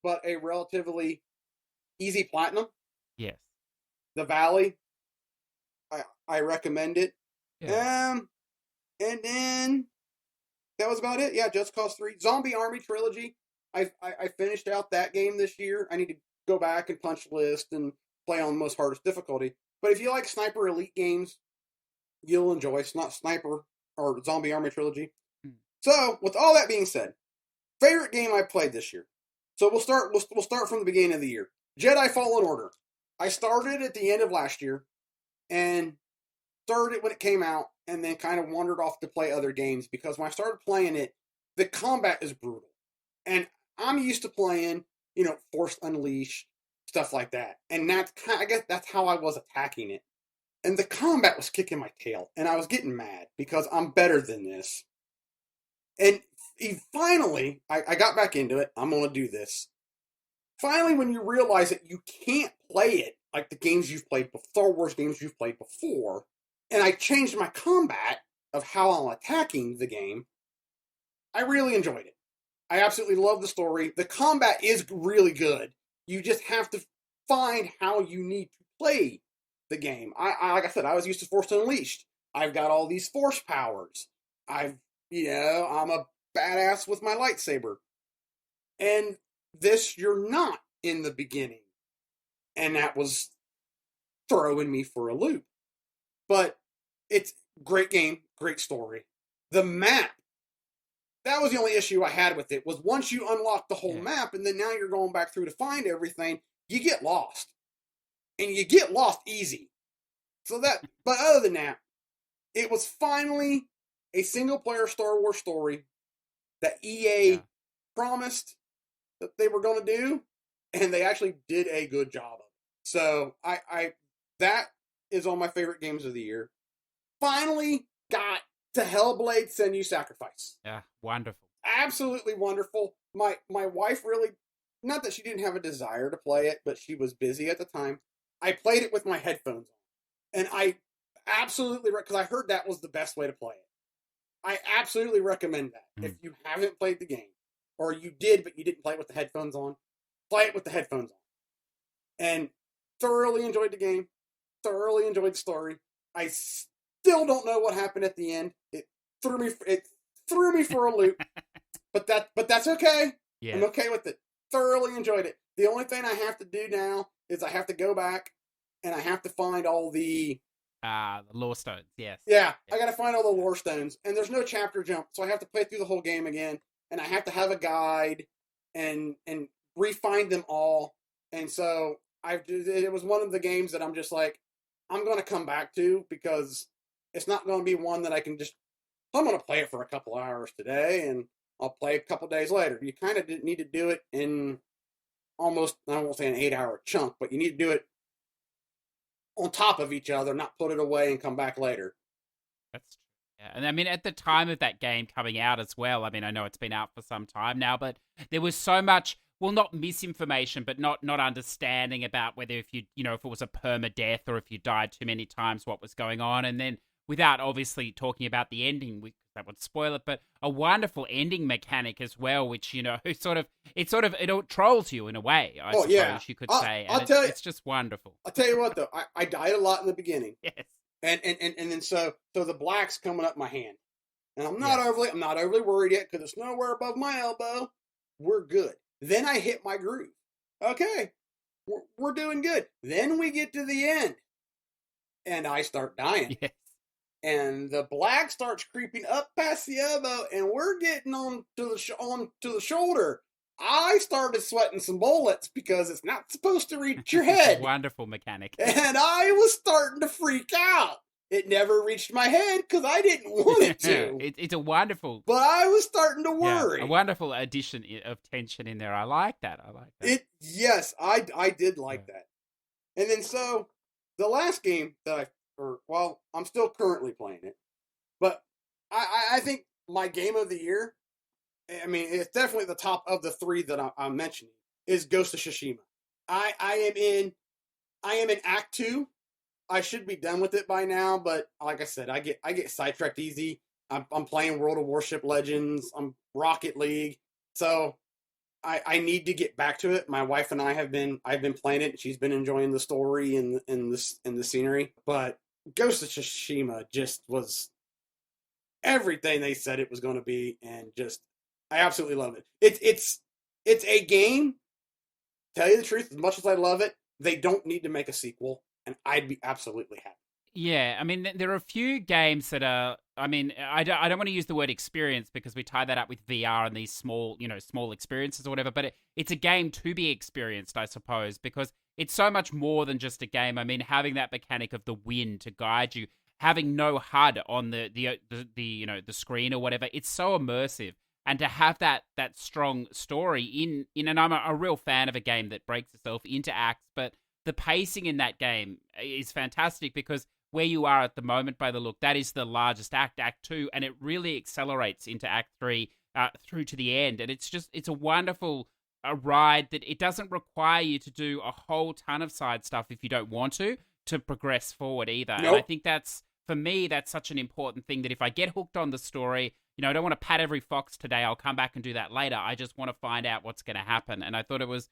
but a relatively easy platinum. Yes. The Valley, I recommend it. Yeah. And then that was about it. Yeah, Just Cause 3. Zombie Army Trilogy. I finished out that game this year. I need to go back and punch list and play on the most hardest difficulty. But if you like Sniper Elite games, you'll enjoy Sniper or Zombie Army Trilogy. So, with all that being said, favorite game I played this year. So we'll start from the beginning of the year. Jedi Fallen Order. I started at the end of last year and started it when it came out, and then kind of wandered off to play other games because when I started playing it, the combat is brutal. And I'm used to playing, Force Unleashed, stuff like that. And I guess that's how I was attacking it. And the combat was kicking my tail, and I was getting mad because I'm better than this. And finally, I got back into it. I'm going to do this. Finally, when you realize that you can't play it like the games you've played, Star Wars games you've played before, and I changed my combat of how I'm attacking the game, I really enjoyed it. I absolutely love the story. The combat is really good. You just have to find how you need to play the game. Like I said, I was used to Force Unleashed. I've got all these force powers. I'm a badass with my lightsaber. And this, you're not in the beginning. And that was throwing me for a loop. But it's great game, great story. The map, that was the only issue I had with it, was once you unlock the whole map, and then now you're going back through to find everything, you get lost. And you get lost easy. But other than that, it was finally a single-player Star Wars story that EA promised that they were going to do, and they actually did a good job of it. So, that is on my favorite games of the year. Finally got to Hellblade: Senua's Sacrifice. Yeah, wonderful. Absolutely wonderful. My wife really, not that she didn't have a desire to play it, but she was busy at the time. I played it with my headphones on. And I absolutely, because I heard that was the best way to play it. I absolutely recommend that. If you haven't played the game, or you did, but you didn't play it with the headphones on, play it with the headphones on. And thoroughly enjoyed the game. Thoroughly enjoyed the story. I still don't know what happened at the end. It threw me for a loop. but that's okay. Yeah. I'm okay with it. Thoroughly enjoyed it. The only thing I have to do now is I have to go back and I have to find all the lore stones. Yes. Yeah, I got to find all the lore stones, and there's no chapter jump, so I have to play through the whole game again, and I have to have a guide and re-find them all. And so it was one of the games that I'm just like, I'm going to come back to because it's not going to be one that I can just. I'm going to play it for a couple hours today, and I'll play a couple days later. You kind of need to do it in almost, I won't say an 8-hour chunk, but you need to do it on top of each other, not put it away and come back later. That's true. Yeah. And I mean, at the time of that game coming out as well, I mean, I know it's been out for some time now, but there was so much, well, not misinformation, but not understanding about whether if if it was a permadeath or if you died too many times, what was going on. And then without obviously talking about the ending, that would spoil it, but a wonderful ending mechanic as well, which, it trolls you in a way, I suppose you could say. And it's just wonderful. I'll tell you what, though, I died a lot in the beginning. Yes. And then so the black's coming up my hand. And I'm not overly worried yet because it's nowhere above my elbow. We're good. Then I hit my groove. Okay. We're doing good. Then we get to the end. And I start dying. Yes. And the black starts creeping up past the elbow, and we're getting on to the shoulder. I started sweating some bullets because it's not supposed to reach your head. Wonderful mechanic. And I was starting to freak out. It never reached my head because I didn't want it to. It's a wonderful... But I was starting to worry. A wonderful addition of tension in there. I like that. Yes, I did like that. And then so, the last game that I'm still currently playing it. But I think my game of the year, I mean, it's definitely the top of the three that I'm mentioning, is Ghost of Tsushima. I am in Act 2. I should be done with it by now, but like I said, I get sidetracked easy. I'm playing World of Warship Legends. I'm Rocket League. So I need to get back to it. My wife and I've been playing it. And she's been enjoying the story and the scenery. But Ghost of Tsushima just was everything they said it was going to be, and just I absolutely love it. It's a game. Tell you the truth, as much as I love it, they don't need to make a sequel, and I'd be absolutely happy. Yeah, I mean, there are a few games that are. I mean, I don't want to use the word experience because we tie that up with VR and these small, small experiences or whatever. But it's a game to be experienced, I suppose, because it's so much more than just a game. I mean, having that mechanic of the wind to guide you, having no HUD on the screen or whatever, it's so immersive. And to have that strong story in, and I'm a real fan of a game that breaks itself into acts, but the pacing in that game is fantastic because where you are at the moment, by the look, that is the largest act, Act 2, and it really accelerates into Act 3 through to the end. And it's a wonderful ride that it doesn't require you to do a whole ton of side stuff if you don't want to progress forward either. Nope. And I think for me, that's such an important thing that if I get hooked on the story, I don't want to pat every fox today. I'll come back and do that later. I just want to find out what's going to happen. And I thought it was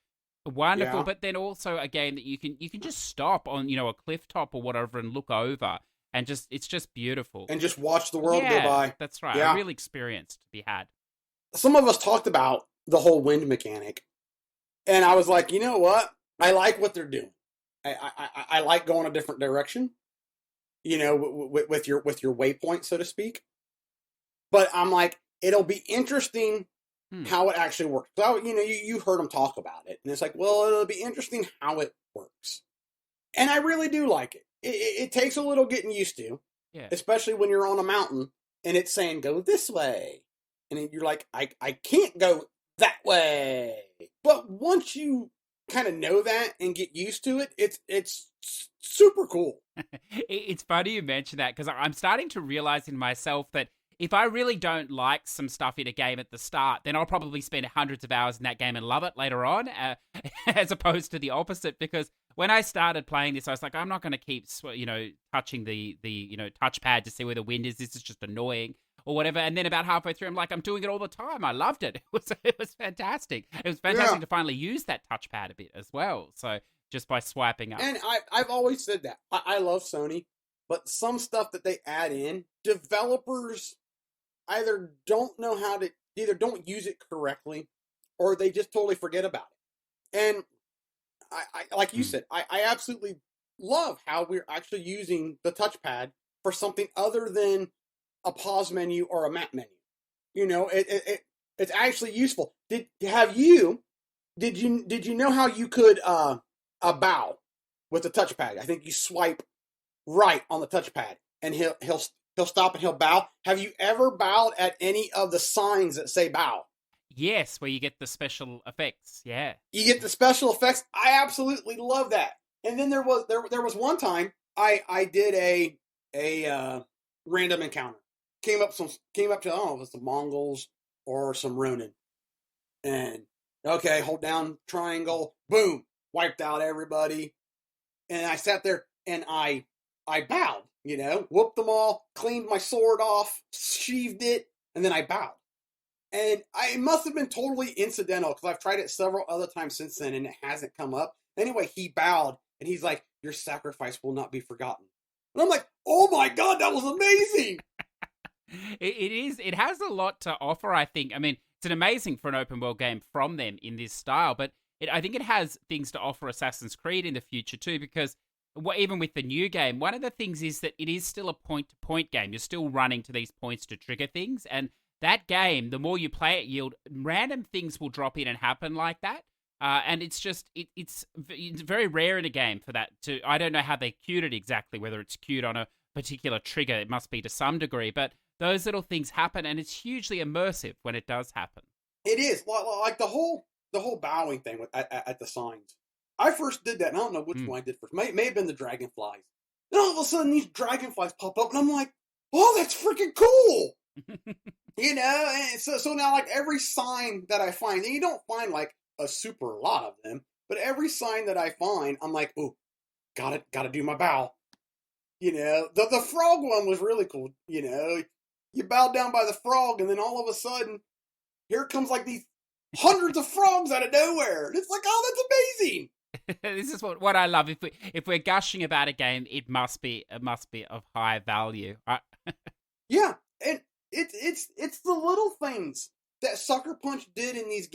wonderful, but then also a game that you can just stop on, a cliff top or whatever and look over, and it's just beautiful. And just watch the world go by. That's right. Yeah. A real experience to be had. Some of us talked about the whole wind mechanic, and I was like, you know what? I like what they're doing. I like going a different direction, with your waypoint, so to speak. But I'm like, it'll be interesting how it actually works. So, you heard them talk about it. And it's like, well, it'll be interesting how it works. And I really do like it. It takes a little getting used to. Yeah. Especially when you're on a mountain and it's saying, go this way. And you're like, I can't go that way. But once you kind of know that and get used to it, it's super cool. It's funny you mention that because I'm starting to realize in myself that if I really don't like some stuff in a game at the start, then I'll probably spend hundreds of hours in that game and love it later on, as opposed to the opposite. Because when I started playing this, I was like, I'm not going to keep, touching the touchpad to see where the wind is. This is just annoying or whatever. And then about halfway through, I'm like, I'm doing it all the time. I loved it. It was fantastic. It was fantastic to finally use that touchpad a bit as well. So just by swiping up. And I've always said that I love Sony, but some stuff that they add in, developers either don't know either don't use it correctly, or they just totally forget about it. And I like you said, I absolutely love how we're actually using the touchpad for something other than a pause menu or a map menu. It's actually useful. Did you know how you could a bow with the touchpad? I think you swipe right on the touchpad and he'll stop and he'll bow. Have you ever bowed at any of the signs that say bow? Yes, where you get the special effects. Yeah. You get the special effects. I absolutely love that. And then there was one time I did a random encounter. Came up to, I don't know if it's the Mongols or some Ronin. And okay, hold down triangle, boom, wiped out everybody. And I sat there and I bowed, whooped them all, cleaned my sword off, sheathed it, and then I bowed. And it must have been totally incidental because I've tried it several other times since then and it hasn't come up. Anyway, he bowed and he's like, your sacrifice will not be forgotten. And I'm like, oh my God, that was amazing. It is. It has a lot to offer, I think. I mean, it's an amazing for an open world game from them in this style, but I think it has things to offer Assassin's Creed in the future too, because even with the new game, one of the things is that it is still a point-to-point game. You're still running to these points to trigger things, and that game, the more you play it, Yield, random things will drop in and happen like that. And it's just, it's very rare in a game for that to, I don't know how they cued it exactly, whether it's cued on a particular trigger, it must be to some degree, but those little things happen, and it's hugely immersive when it does happen. It is, like the whole bowing thing at the signs. I first did that, and I don't know which one I did first. May have been the dragonflies. Then all of a sudden, these dragonflies pop up, and I'm like, oh, that's freaking cool! And so now, like, every sign that I find, and you don't find, like, a super lot of them, but every sign that I find, I'm like, oh, gotta do my bow. The frog one was really cool, You bow down by the frog, and then all of a sudden, here comes, like, these hundreds of frogs out of nowhere. It's like, oh, that's amazing. This is what I love. If we're gushing about a game, it must be of high value. Yeah, and it's the little things that Sucker Punch did in this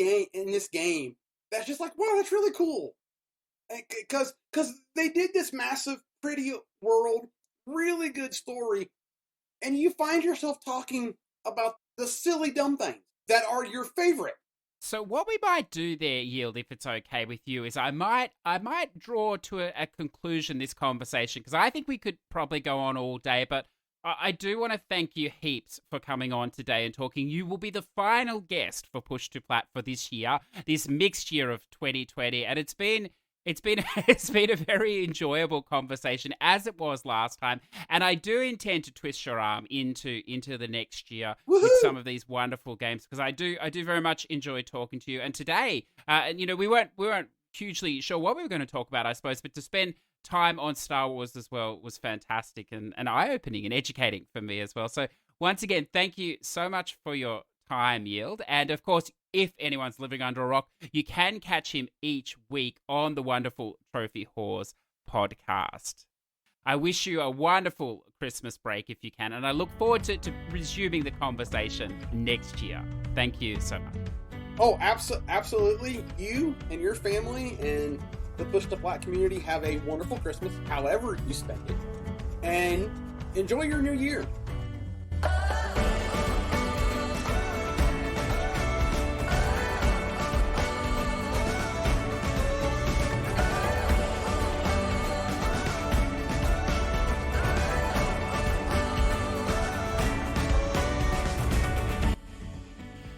game that's just like, wow, that's really cool. Because they did this massive, pretty world, really good story, and you find yourself talking about the silly, dumb things that are your favorite. So what we might do there, Yield, if it's okay with you, is I might draw to a conclusion this conversation, because I think we could probably go on all day, but I do want to thank you heaps for coming on today and talking. You will be the final guest for Push2Plat for this year, this mixed year of 2020, and it's been a very enjoyable conversation, as it was last time, and I do intend to twist your arm into the next year with some of these wonderful games, because I do very much enjoy talking to you. And today, we weren't hugely sure what we were going to talk about, I suppose, but to spend time on Star Wars as well was fantastic and eye-opening and educating for me as well. So once again, thank you so much for your time, Yield. And of course, if anyone's living under a rock, you can catch him each week on the wonderful Trophy Whores podcast. I wish you a wonderful Christmas break if you can, and I look forward to resuming the conversation next year. Thank you so much. Oh, absolutely. You and your family and the Push2Plat community have a wonderful Christmas, however you spend it, and enjoy your new year.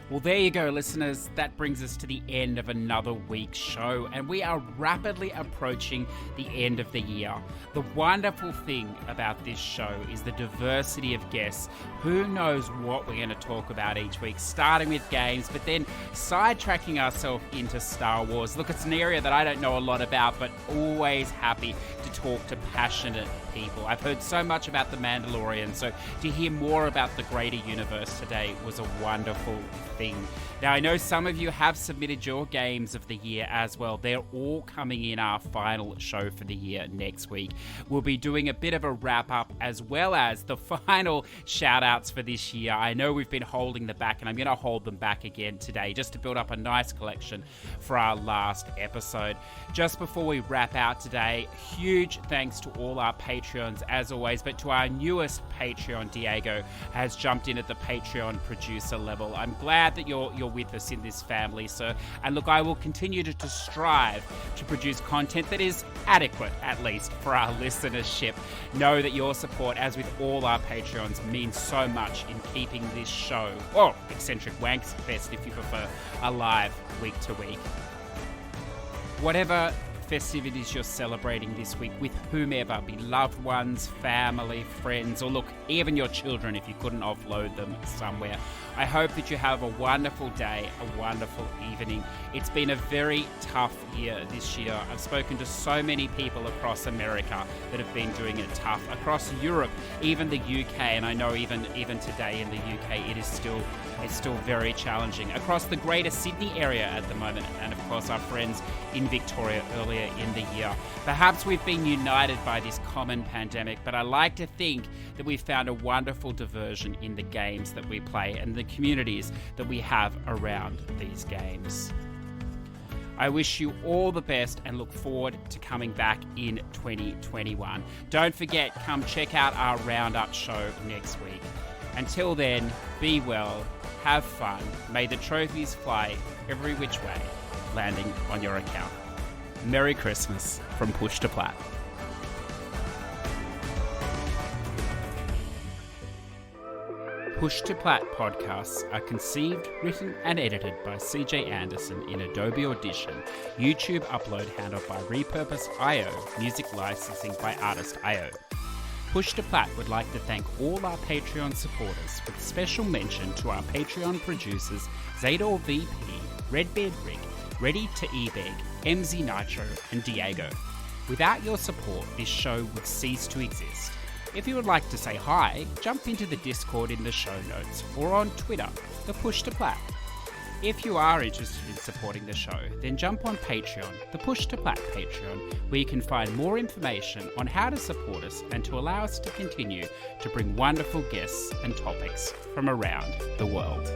Well, there you go, listeners. That brings us to the end of another week's show, and we are rapidly approaching the end of the year. The wonderful thing about this show is the diversity of guests. Who knows what we're going to talk about each week, starting with games, but then sidetracking ourselves into Star Wars. Look, it's an area that I don't know a lot about, but always happy to talk to passionate people. I've heard so much about The Mandalorian, so to hear more about the greater universe today was a wonderful thing. Now, I know some of you have submitted your games of the year as well. They're all coming in our final show for the year next week. We'll be doing a bit of a wrap-up as well as the final shout-outs for this year. I know we've been holding them back, and I'm going to hold them back again today just to build up a nice collection for our last episode. Just before we wrap out today, huge thanks to all our Patreons as always, but to our newest Patreon, Diego, has jumped in at the Patreon producer level. I'm glad that you're with us in this family, sir. And look, I will continue to strive to produce content that is adequate, at least, for our listenership. Know that your support, as with all our Patreons, means so much in keeping this show, or Eccentric Wanks Fest if you prefer, alive week to week. Whatever festivities you're celebrating this week with whomever, be loved ones, family, friends, or look, even your children if you couldn't offload them somewhere. I hope that you have a wonderful day, a wonderful evening. It's been a very tough year this year. I've spoken to so many people across America that have been doing it tough, across Europe, even the UK, and I know even today in the UK it's still very challenging. Across the greater Sydney area at the moment, and of course our friends in Victoria earlier in the year. Perhaps we've been united by this common pandemic, but I like to think that we've found a wonderful diversion in the games that we play and the communities that we have around these games. I wish you all the best and look forward to coming back in 2021. Don't forget, come check out our Roundup show next week. Until then, be well, have fun, may the trophies fly every which way, landing on your account. Merry Christmas from Push2Plat. Push2Plat podcasts are conceived, written and edited by CJ Anderson in Adobe Audition, YouTube upload handled by Repurpose.io, music licensing by Artist.io. Push2Plat would like to thank all our Patreon supporters, with special mention to our Patreon producers Zador VP, Redbeard Rick, Ready to Ebeg, MZ Nitro and Diego. Without your support, this show would cease to exist. If you would like to say hi, jump into the Discord in the show notes or on Twitter, the Push2Plat. If you are interested in supporting the show, then jump on Patreon, the Push to Plat Patreon, where you can find more information on how to support us and to allow us to continue to bring wonderful guests and topics from around the world.